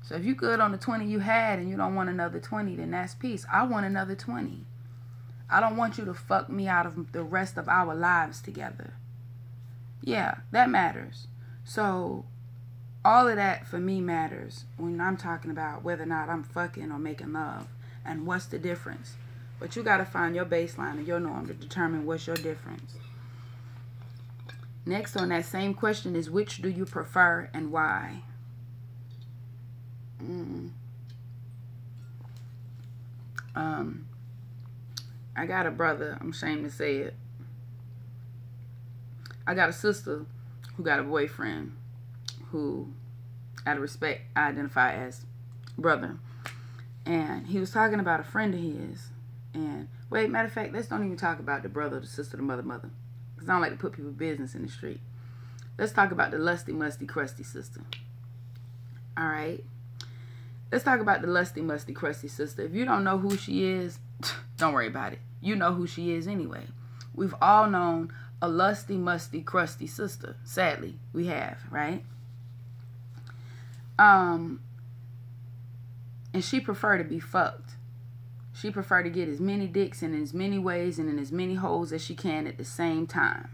So if you good on the 20 you had and you don't want another 20, then that's peace. I want another 20. I don't want you to fuck me out of the rest of our lives together. Yeah, that matters. So all of that for me matters when I'm talking about whether or not I'm fucking or making love and what's the difference. But you got to find your baseline and your norm to determine what's your difference. Next on that same question is, which do you prefer and why? I got a brother, I'm ashamed to say it. I got a sister who got a boyfriend who, out of respect, I identify as brother. And he was talking about a friend of his. And, wait, matter of fact, let's don't even talk about the brother, the sister, the mother. Because I don't like to put people's business in the street. Let's talk about the lusty, musty, crusty sister. All right? Let's talk about the lusty, musty, crusty sister. If you don't know who she is, don't worry about it. You know who she is anyway. We've all known a lusty, musty, crusty sister. Sadly, we have, right? And she preferred to be fucked. She preferred to get as many dicks in as many ways and in as many holes as she can at the same time.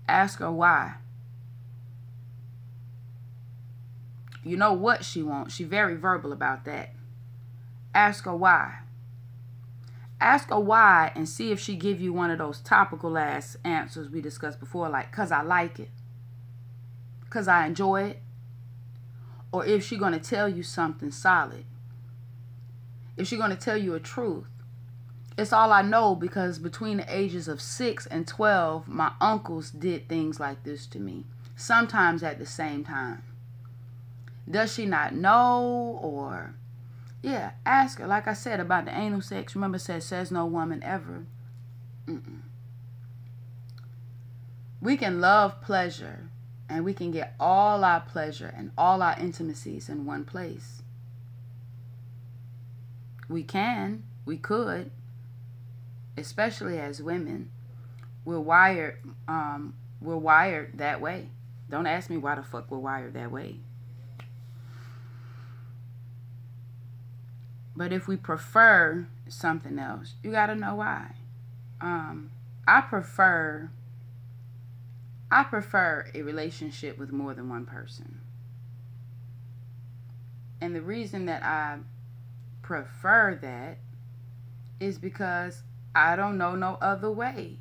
Ask her why. You know what she wants. She's very verbal about that. Ask her why. Ask her why and see if she give you one of those topical ass answers we discussed before, like, 'cause I like it. 'Cause I enjoy it. Or if she's going to tell you something solid. If she's going to tell you a truth. It's all I know because between the ages of 6 and 12, my uncles did things like this to me. Sometimes at the same time. Does she not know? Or, yeah, ask her. Like I said about the anal sex. Remember it says no woman ever. We can love pleasure, and we can get all our pleasure and all our intimacies in one place. We can. We could. Especially as women. We're wired that way. Don't ask me why the fuck we're wired that way. But if we prefer something else, you got to know why. I prefer a relationship with more than one person. And the reason that I prefer that is because I don't know no other way.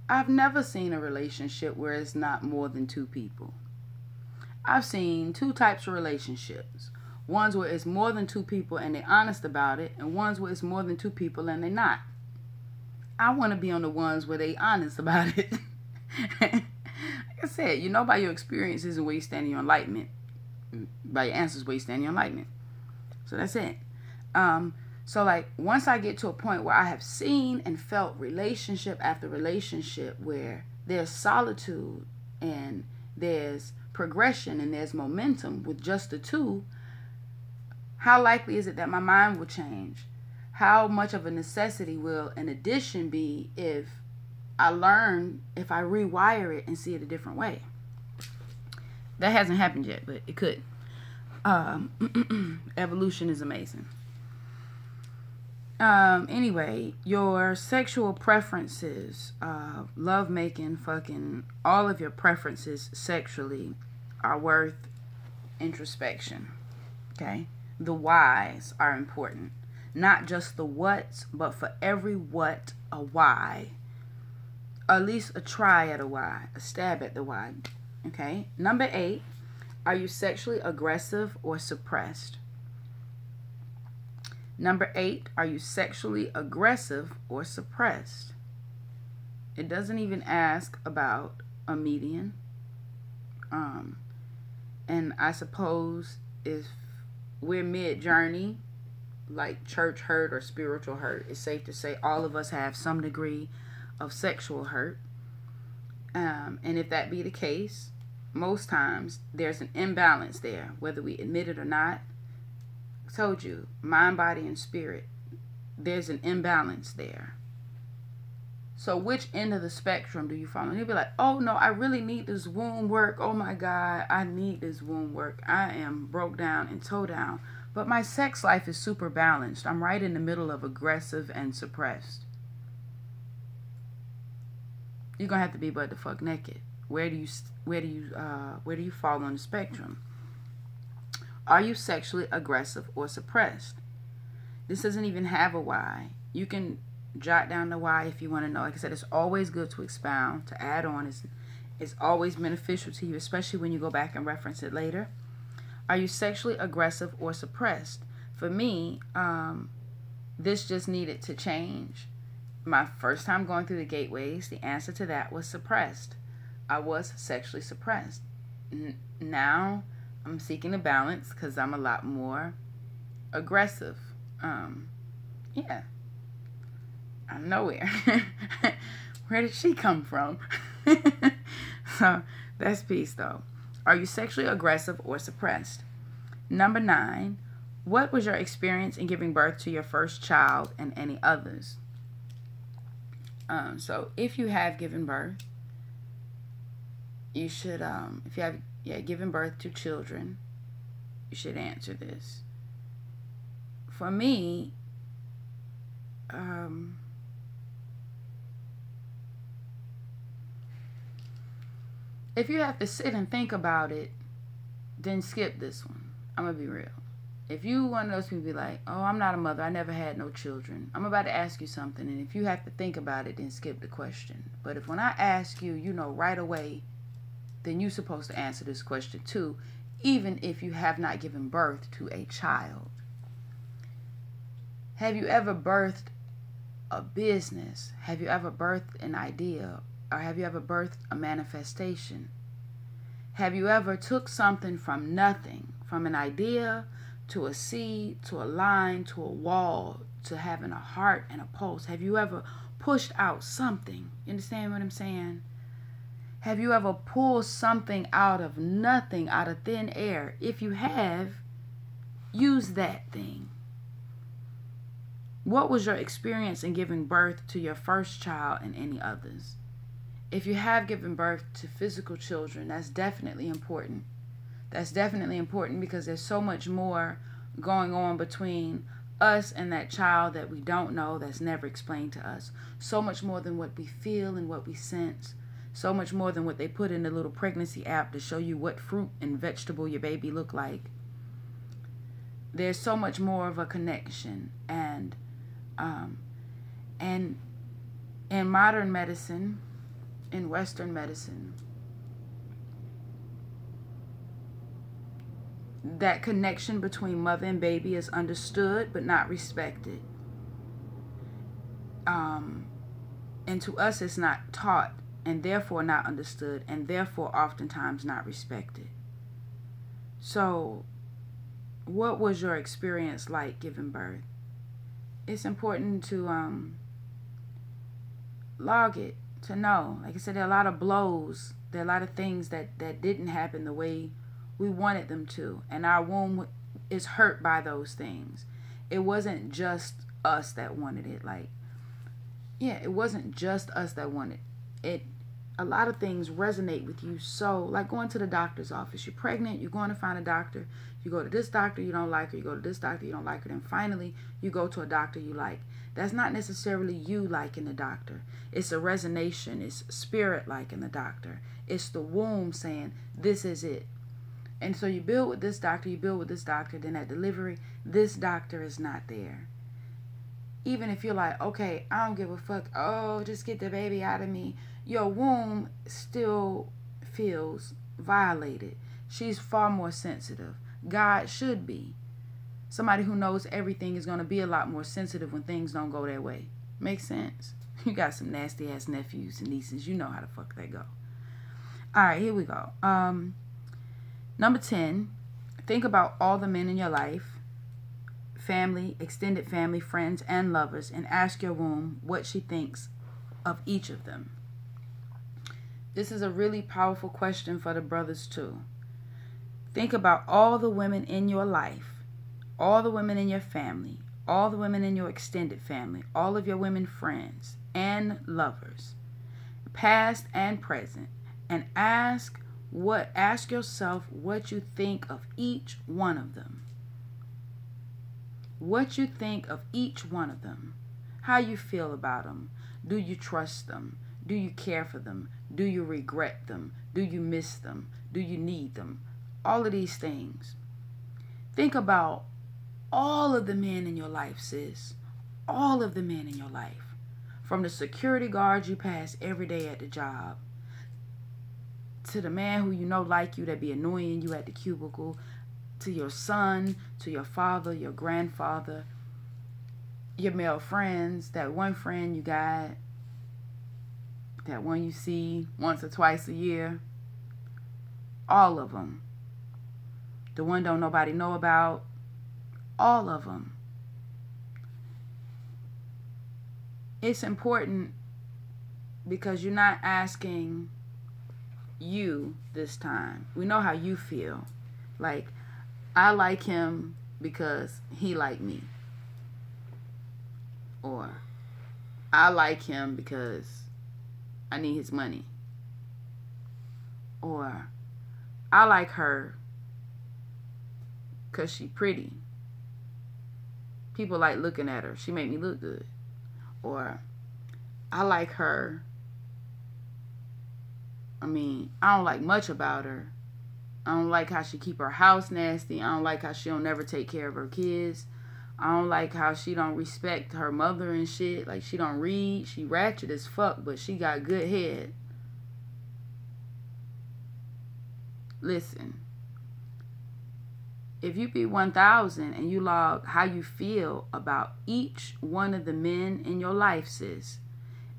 I've never seen a relationship where it's not more than two people. I've seen two types of relationships. Ones where it's more than two people and they're honest about it, and ones where it's more than two people and they're not. I want to be on the ones where they honest about it. Like I said, you know by your experiences and where you stand in your enlightenment. By your answers where you stand in your enlightenment. So that's it. So like once I get to a point where I have seen and felt relationship after relationship where there's solitude and there's progression and there's momentum with just the two, how likely is it that my mind will change? How much of a necessity will an addition be if I rewire it and see it a different way? That hasn't happened yet, but it could. Evolution is amazing. Anyway, your sexual preferences, lovemaking, fucking, all of your preferences sexually are worth introspection. Okay? The whys are important. Not just the whats, but for every what, a why. At least a try at a why. A stab at the why. Okay? Number 8, are you sexually aggressive or suppressed? Number 8, are you sexually aggressive or suppressed? It doesn't even ask about a median. And I suppose if we're mid-journey, like church hurt or spiritual hurt, it's safe to say all of us have some degree of sexual hurt. And if that be the case, most times there's an imbalance there, whether we admit it or not. I told you, mind, body, and spirit, there's an imbalance there. So which end of the spectrum do you fall on? You'll be like, oh no, I really need this womb work. Oh my God, I need this womb work. I am broke down and toe down. But my sex life is super balanced. I'm right in the middle of aggressive and suppressed. You're gonna have to be butt the fuck naked. Where do you fall on the spectrum? Are you sexually aggressive or suppressed? This doesn't even have a why. You can jot down the why if you want to know. Like I said, it's always good to expound, to add on. It's always beneficial to you, especially when you go back and reference it later. Are you sexually aggressive or suppressed? For me, this just needed to change. My first time going through the gateways, the answer to that was suppressed. I was sexually suppressed. Now I'm seeking a balance because I'm a lot more aggressive. Yeah. Out of nowhere. Where did she come from? So that's peace though. Are you sexually aggressive or suppressed? Number 9, what was your experience in giving birth to your first child and any others? So if you have given birth, you should, if you have given birth to children, you should answer this. For me, if you have to sit and think about it, then skip this one. I'm going to be real. If you one of those people be like, oh, I'm not a mother, I never had no children, I'm about to ask you something, and if you have to think about it, then skip the question. But if when I ask you, you know right away, then you're supposed to answer this question too, even if you have not given birth to a child. Have you ever birthed a business? Have you ever birthed an idea? Or have you ever birthed a manifestation? Have you ever took something from nothing, from an idea to a seed to a line to a wall to having a heart and a pulse. Have you ever pushed out something? You understand what I'm saying? Have you ever pulled something out of nothing, out of thin air? If you have, use that thing. What was your experience in giving birth to your first child and any others? If you have given birth to physical children, that's definitely important. That's definitely important because there's so much more going on between us and that child that we don't know, that's never explained to us. So much more than what we feel and what we sense. So much more than what they put in the little pregnancy app to show you what fruit and vegetable your baby look like. There's so much more of a connection. And in modern medicine, in Western medicine, that connection between mother and baby is understood but not respected. And to us it's not taught, and therefore not understood, and therefore oftentimes not respected. So what was your experience like giving birth? It's important to log it, to know. Like I said, there are a lot of blows. There are a lot of things that didn't happen the way we wanted them to. And our womb is hurt by those things. It wasn't just us that wanted it. It wasn't just us that wanted it. A lot of things resonate with you. So, like going to the doctor's office. You're pregnant, you're going to find a doctor. You go to this doctor, you don't like her. You go to this doctor, you don't like her. Then finally, you go to a doctor you like. That's not necessarily you liking the doctor. It's a resonation. It's spirit liking the doctor. It's the womb saying, this is it. And so you build with this doctor, you build with this doctor. Then at delivery, this doctor is not there. Even if you're like, okay, I don't give a fuck. Oh, just get the baby out of me. Your womb still feels violated. She's far more sensitive. God should be. Somebody who knows everything is going to be a lot more sensitive when things don't go their way. Makes sense? You got some nasty ass nephews and nieces. You know how the fuck they go. All right, here we go. Number 10, think about all the men in your life, family, extended family, friends, and lovers, and ask your womb what she thinks of each of them. This is a really powerful question for the brothers too. Think about all the women in your life, all the women in your family, all the women in your extended family, all of your women friends and lovers, past and present, and ask yourself what you think of each one of them. What you think of each one of them. How you feel about them. Do you trust them? Do you care for them? Do you regret them? Do you miss them? Do you need them? All of these things. Think about all of the men in your life, sis. All of the men in your life. From the security guards you pass every day at the job, to the man who you know like you that be annoying you at the cubicle, to your son, to your father, your grandfather, your male friends, that one friend you got, that one you see once or twice a year. All of them. The one don't nobody know about. All of them. It's important because you're not asking you this time. We know how you feel. Like, I like him because he like me. Or, I like him because I need his money. Or, I like her because she pretty. People like looking at her. She make me look good. Or, I like her. I don't like much about her. I don't like how she keep her house nasty. I don't like how she don't never take care of her kids. I don't like how she don't respect her mother and shit. Like, she don't read. She ratchet as fuck, but she got good head. Listen. If you be 1,000 and you log how you feel about each one of the men in your life, sis,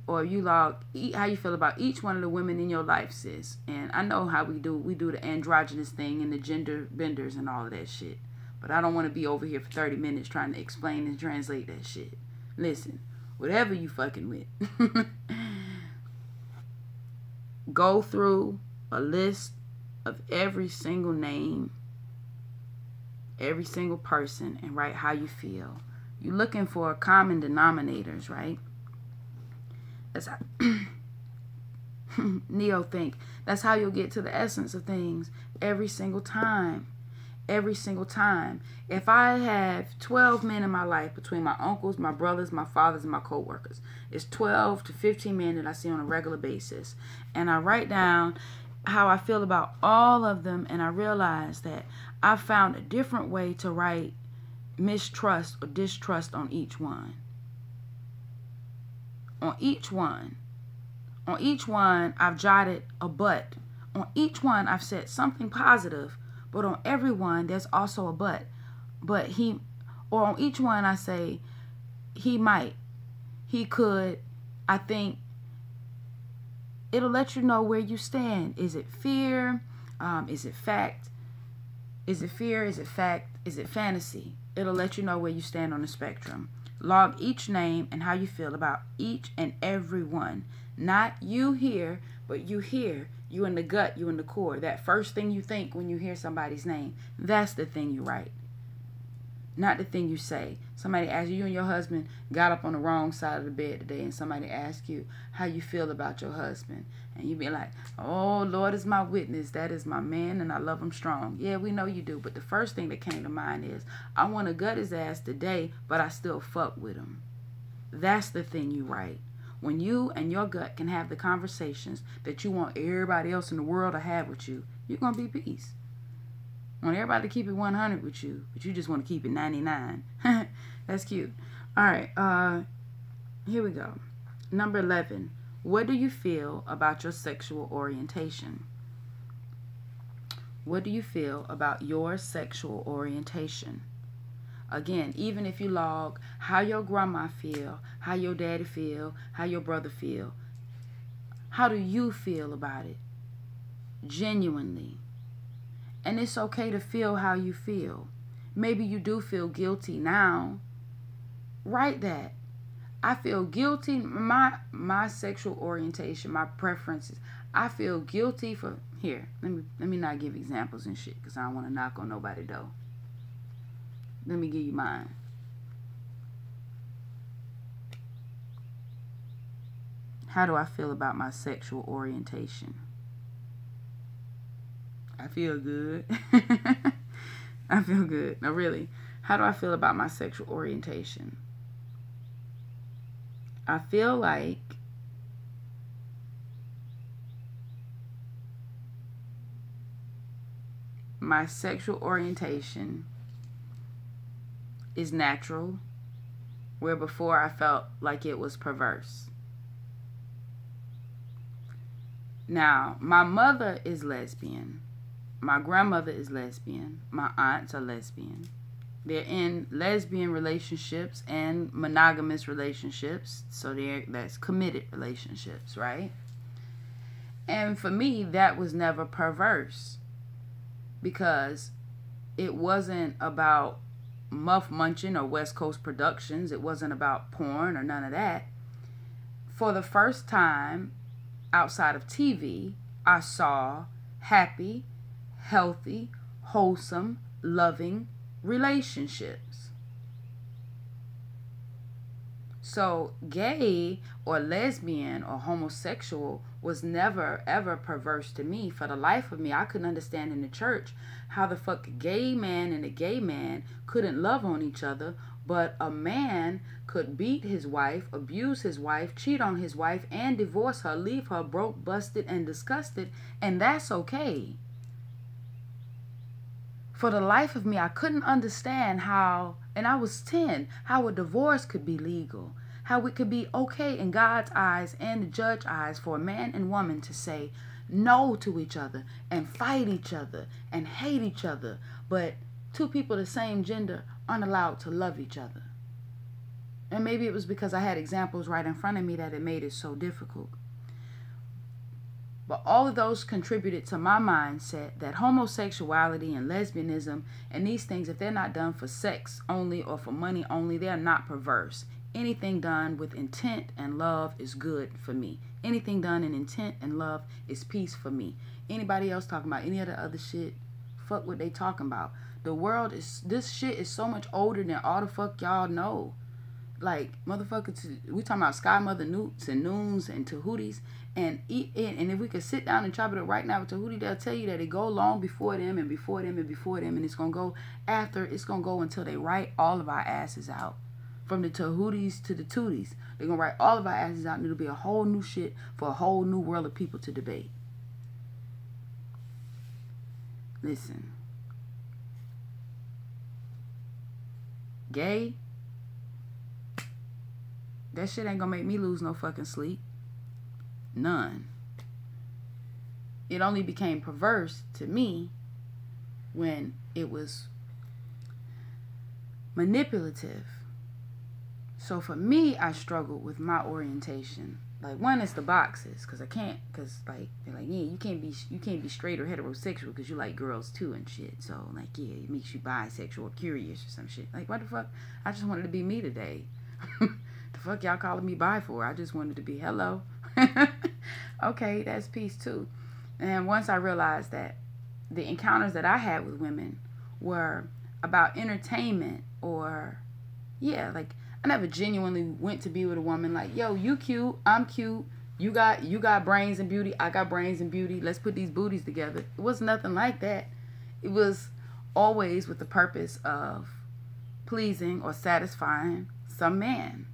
or you log how you feel about each one of the women in your life, sis. And I know how we do the androgynous thing and the gender benders and all of that shit. But I don't want to be over here for 30 minutes trying to explain and translate that shit. Listen, whatever you fucking with, go through a list of every single name, every single person, and write how you feel. You're looking for common denominators, right? That's how Neo think. That's how you'll get to the essence of things every single time. Every single time. If I have 12 men in my life, between my uncles, my brothers, my fathers, and my co-workers, it's 12 to 15 men that I see on a regular basis. And I write down how I feel about all of them, and I realize that I found a different way to write mistrust or distrust on each one. On each one. On each one, I've jotted a but. On each one, I've said something positive. But on every one, there's also a but. But he, or on each one, I say, he might, he could, I think. It'll let you know where you stand. Is it fear? Is it fact? Is it fear? Is it fact? Is it fantasy? It'll let you know where you stand on the spectrum. Log each name and how you feel about each and every one. Not you here, but you here. You in the gut, you in the core. That first thing you think when you hear somebody's name, that's the thing you write. Not the thing you say. Somebody asks you and your husband got up on the wrong side of the bed today, and somebody asks you how you feel about your husband. And you be like, oh, Lord is my witness. That is my man, and I love him strong. Yeah, we know you do. But the first thing that came to mind is, I want to gut his ass today, but I still fuck with him. That's the thing you write. When you and your gut can have the conversations that you want everybody else in the world to have with you, you're going to be peace. Want everybody to keep it 100 with you, but you just want to keep it 99. That's cute. All right, here we go. Number 11. What do you feel about your sexual orientation? What do you feel about your sexual orientation? Again, even if you log how your grandma feel, how your daddy feel, how your brother feel, how do you feel about it? Genuinely. And it's okay to feel how you feel. Maybe you do feel guilty now. Write that. I feel guilty. My sexual orientation, my preferences. I feel guilty for... Here, let me not give examples and shit, because I don't want to knock on nobody though. Let me give you mine. How do I feel about my sexual orientation? I feel good. I feel good. No, really. How do I feel about my sexual orientation? I feel like my sexual orientation is natural, where before I felt like it was perverse. Now, my mother is lesbian. My grandmother is lesbian. My aunts are lesbian. They're in lesbian relationships and monogamous relationships. So that's committed relationships, right? And for me, that was never perverse, because it wasn't about Muff Munching or West Coast Productions. It wasn't about porn or none of that. For the first time outside of TV, I saw happy, healthy, wholesome, loving relationships. So gay or lesbian or homosexual was never ever perverse to me. For the life of me, I couldn't understand in the church how the fuck a gay man and a gay man couldn't love on each other, but a man could beat his wife, abuse his wife, cheat on his wife, and divorce her, leave her broke, busted, and disgusted, and that's okay. For the life of me, I couldn't understand how, and I was 10, how a divorce could be legal. How it could be okay in God's eyes and the judge's eyes for a man and woman to say no to each other and fight each other and hate each other. But two people of the same gender aren't allowed to love each other. And maybe it was because I had examples right in front of me that it made it so difficult. But all of those contributed to my mindset that homosexuality and lesbianism and these things, if they're not done for sex only or for money only, they're not perverse. Anything done with intent and love is good for me. Anything done in intent and love is peace for me. Anybody else talking about any of the other shit, fuck what they talking about. The world is, this shit is so much older than all the fuck y'all know. Like, motherfuckers, we talking about Sky Mother Newts and Noons and Tahooties. And if we could sit down and chop it up right now with Tahuti, they'll tell you that it go long before them and before them and before them. And it's going to go after, it's going to go until they write all of our asses out. From the Tahooties to the Tooties. They're going to write all of our asses out and it'll be a whole new shit for a whole new world of people to debate. Listen. Gay. That shit ain't gonna make me lose no fucking sleep. None. It only became perverse to me when it was manipulative. So for me, I struggled with my orientation. Like, one is the boxes, cause I can't, cause like they're like, yeah, you can't be straight or heterosexual because you like girls too and shit. So like, yeah, it makes you bisexual or curious or some shit. Like, what the fuck? I just wanted to be me today. The fuck y'all calling me bi for? I just wanted to be hello. Okay, that's peace too. And once I realized that the encounters that I had with women were about entertainment, or yeah, like I never genuinely went to be with a woman like, yo, you cute, I'm cute, you got brains and beauty, I got brains and beauty, let's put these booties together. It was nothing like that. It was always with the purpose of pleasing or satisfying some man.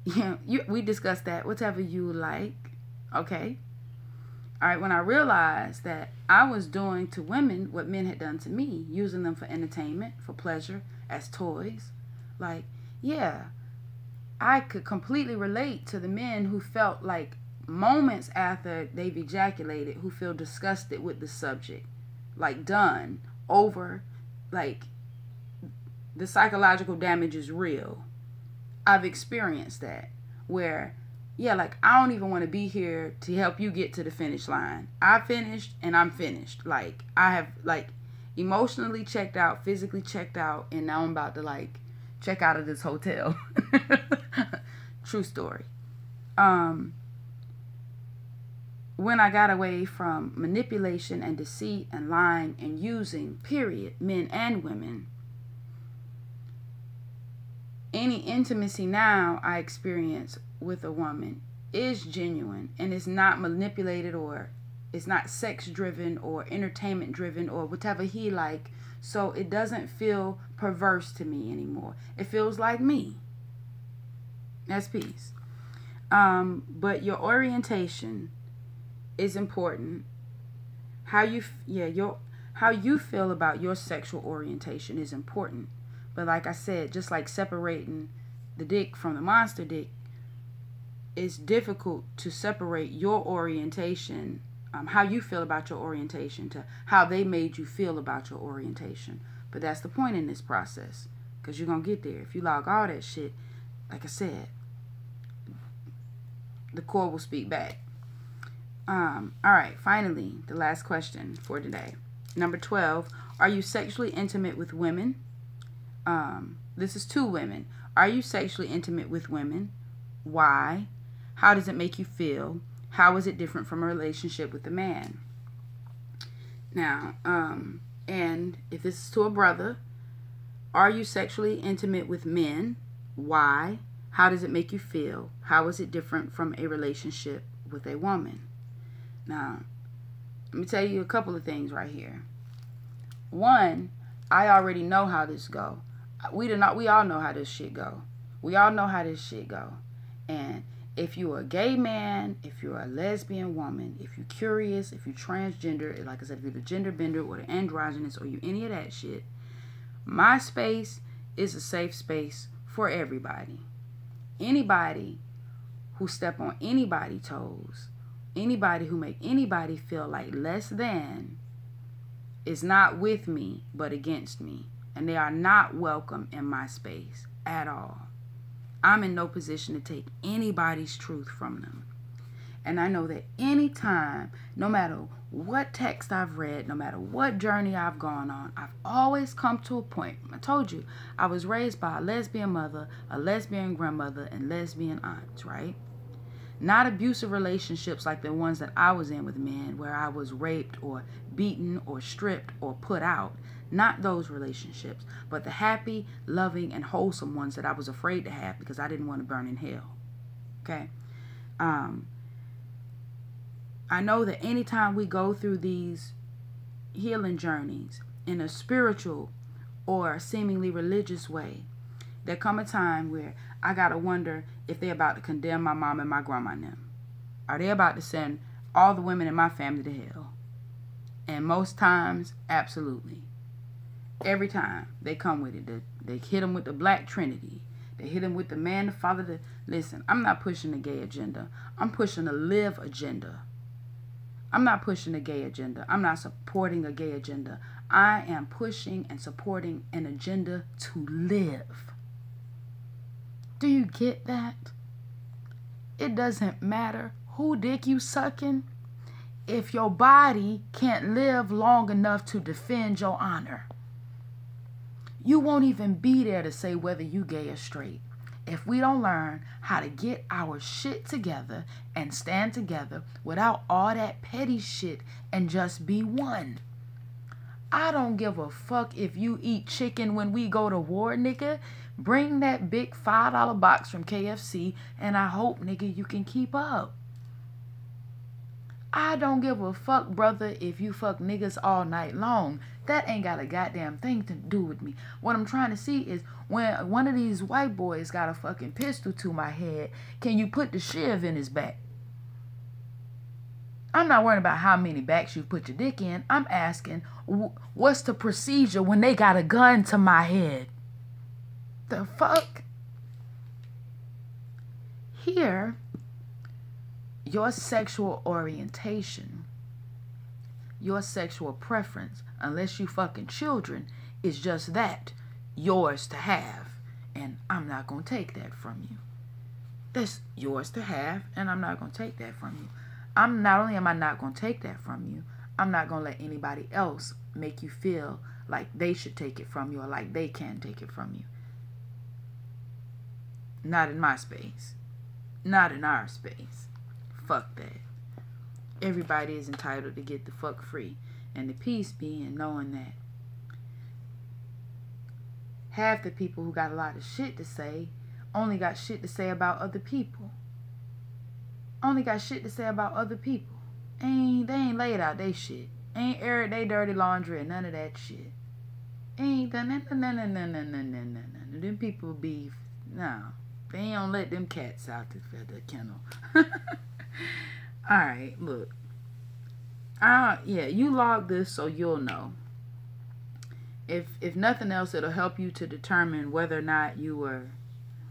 Yeah, we discussed that, whatever you like. Okay. All right, when I realized that I was doing to women what men had done to me, using them for entertainment, for pleasure, as toys, like, yeah, I could completely relate to the men who felt like moments after they've ejaculated, who feel disgusted with the subject, like done, over, like the psychological damage is real. I've experienced that where, yeah, like I don't even want to be here to help you get to the finish line. I finished and I'm finished. Like I have like emotionally checked out, physically checked out, and now I'm about to like check out of this hotel. True story. When I got away from manipulation and deceit and lying and using, period, men and women, any intimacy now I experience with a woman is genuine and it's not manipulated, or it's not sex driven or entertainment driven or whatever he like. So it doesn't feel perverse to me anymore. It feels like me. That's peace. But your orientation is important. How you feel about your sexual orientation is important. But like I said, just like separating the dick from the monster dick, it's difficult to separate your orientation, how you feel about your orientation, to how they made you feel about your orientation. But that's the point in this process, because you're going to get there. If you log all that shit, like I said, the core will speak back. All right, finally, the last question for today. Number 12, are you sexually intimate with women? This is to women. Are you sexually intimate with women? Why? How does it make you feel? How is it different from a relationship with a man? Now, and if this is to a brother, are you sexually intimate with men? Why? How does it make you feel? How is it different from a relationship with a woman? Now, let me tell you a couple of things right here. One, I already know how this go. We all know how this shit go. We all know how this shit go. And if you're a gay man, if you're a lesbian woman, if you're curious, if you're transgender, like I said, if you're the gender bender or the androgynous or you any of that shit, my space is a safe space for everybody. Anybody who step on anybody's toes, anybody who make anybody feel like less than, is not with me but against me. And they are not welcome in my space at all. I'm in no position to take anybody's truth from them. And I know that anytime, no matter what text I've read, no matter what journey I've gone on, I've always come to a point. I told you, I was raised by a lesbian mother, a lesbian grandmother, and lesbian aunts, right? Not abusive relationships like the ones that I was in with men, where I was raped or beaten or stripped or put out. Not those relationships, but the happy, loving, and wholesome ones that I was afraid to have because I didn't want to burn in hell. Okay? I know that anytime we go through these healing journeys in a spiritual or seemingly religious way, there come a time where I got to wonder if they're about to condemn my mom and my grandma and them. Are they about to send all the women in my family to hell? And most times, absolutely. Every time they come with it, they hit them with the Black Trinity. They hit them with the man, the father. Listen, I'm not pushing the gay agenda. I'm pushing a live agenda. I'm not pushing a gay agenda. I'm not supporting a gay agenda. I am pushing and supporting an agenda to live. Do you get that? It doesn't matter who dick you sucking if your body can't live long enough to defend your honor. You won't even be there to say whether you gay or straight if we don't learn how to get our shit together and stand together without all that petty shit and just be one. I don't give a fuck if you eat chicken when we go to war, nigga. Bring that big $5 box from KFC and I hope, nigga, you can keep up. I don't give a fuck, brother, if you fuck niggas all night long. That ain't got a goddamn thing to do with me. What I'm trying to see is when one of these white boys got a fucking pistol to my head, can you put the shiv in his back? I'm not worrying about how many backs you put your dick in. I'm asking, what's the procedure when they got a gun to my head? The fuck? Here, your sexual orientation, your sexual preference, unless you fucking children, is just that, yours to have. And I'm not going to take that from you. That's yours to have, and I'm not going to take that from you. Not only am I not going to take that from you, I'm not going to let anybody else make you feel like they should take it from you or like they can take it from you. Not in my space. Not in our space. Fuck that. Everybody is entitled to get the fuck free. And the peace being knowing that half the people who got a lot of shit to say only got shit to say about other people. Only got shit to say about other people. They ain't laid out they shit. Ain't aired they dirty laundry and none of that shit. Ain't done none. Them people beef. No. They ain't gonna let them cats out the kennel. Alright, look. Yeah, you log this so you'll know. If nothing else, it'll help you to determine whether or not you were,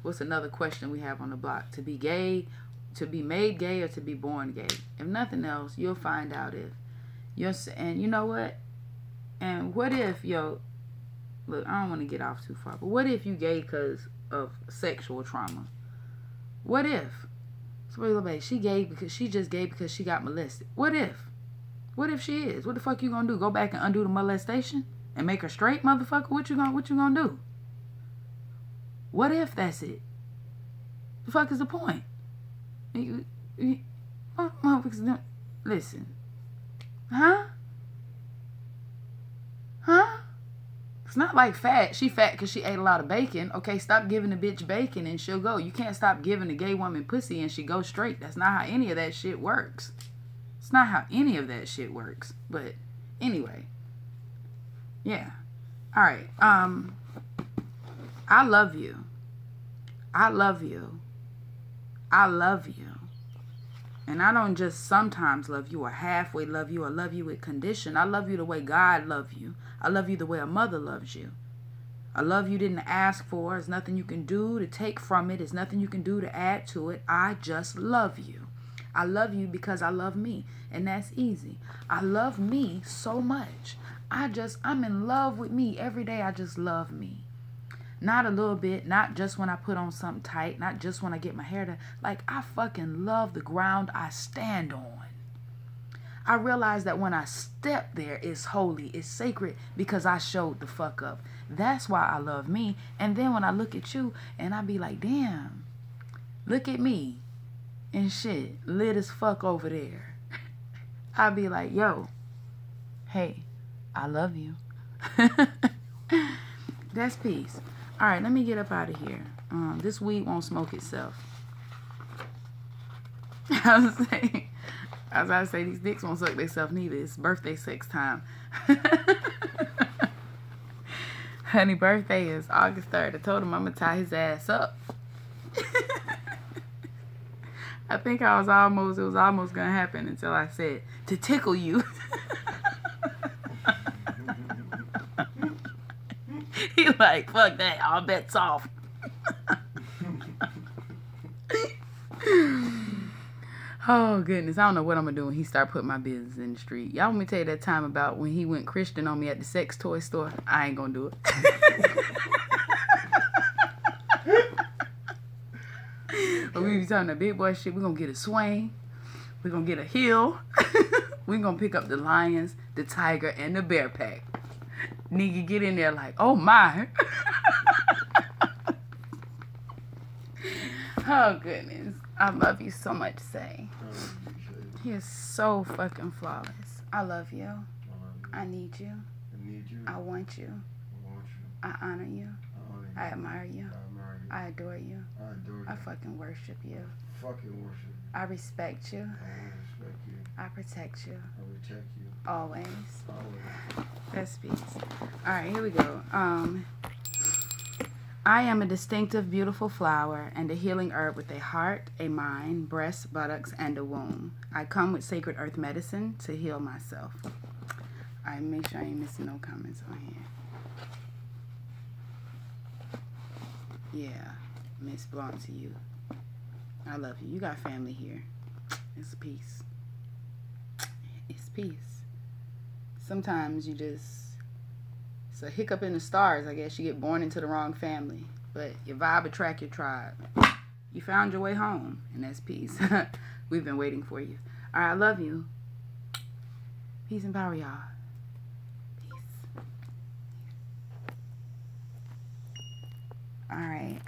what's another question we have on the block? To be gay, to be made gay, or to be born gay? If nothing else, you'll find out if you're, and you know what? And what if, look, I don't want to get off too far, but what if you gay because of sexual trauma? What if? Somebody, she gay because she just gay because she got molested. What if? What if she is? What the fuck you gonna do? Go back and undo the molestation and make her straight, motherfucker? What you gonna do? What if that's it? The fuck is the point? Motherfuckers, listen. Huh? It's not like fat. She fat because she ate a lot of bacon. Okay, stop giving the bitch bacon and she'll go. You can't stop giving a gay woman pussy and she goes straight. That's not how any of that shit works. It's not how any of that shit works. But anyway. Yeah. Alright. I love you. I love you. I love you. And I don't just sometimes love you or halfway love you or love you with condition. I love you the way God loves you. I love you the way a mother loves you. A love you didn't ask for. There's nothing you can do to take from it. There's nothing you can do to add to it. I just love you. I love you because I love me. And that's easy. I love me so much. I'm in love with me. Every day I just love me. Not a little bit, not just when I put on something tight, not just when I get my hair done. Like, I fucking love the ground I stand on. I realize that when I step there, it's holy, it's sacred, because I showed the fuck up. That's why I love me. And then when I look at you and I be like, damn, look at me and shit, lit as fuck over there. I be like, yo, hey, I love you. That's peace. All right, let me get up out of here. This weed won't smoke itself. I was saying, as I say, these dicks won't suck themselves neither. It's birthday sex time. Honey, birthday is August 3rd. I told him I'm going to tie his ass up. I think it was almost going to happen until I said, to tickle you. He like, fuck that, all bets off. Oh, goodness. I don't know what I'm going to do when he start putting my business in the street. Y'all want me to tell you that time about when he went Christian on me at the sex toy store? I ain't going to do it. But we be talking that big boy shit. We're going to get a swing. We're going to get a hill. We're going to pick up the lions, the tiger, and the bear pack. Nigga get in there like, oh my. Oh, goodness. I love you so much, Say. He is so fucking flawless. I love you. I need you. I want you. I honor you. I admire you. I adore you. I fucking worship you. I respect you. I protect you. Always. That's peace. Alright, here we go. I am a distinctive, beautiful flower and a healing herb with a heart, a mind, breasts, buttocks, and a womb. I come with sacred earth medicine to heal myself. Alright, make sure I ain't missing no comments on here. Yeah, Miss belong to you. I love you. You got family here. It's peace. It's peace. Sometimes you just... It's a hiccup in the stars, I guess. You get born into the wrong family. But your vibe attract your tribe. You found your way home, and that's peace. We've been waiting for you. All right, I love you. Peace and power, y'all. Peace. All right.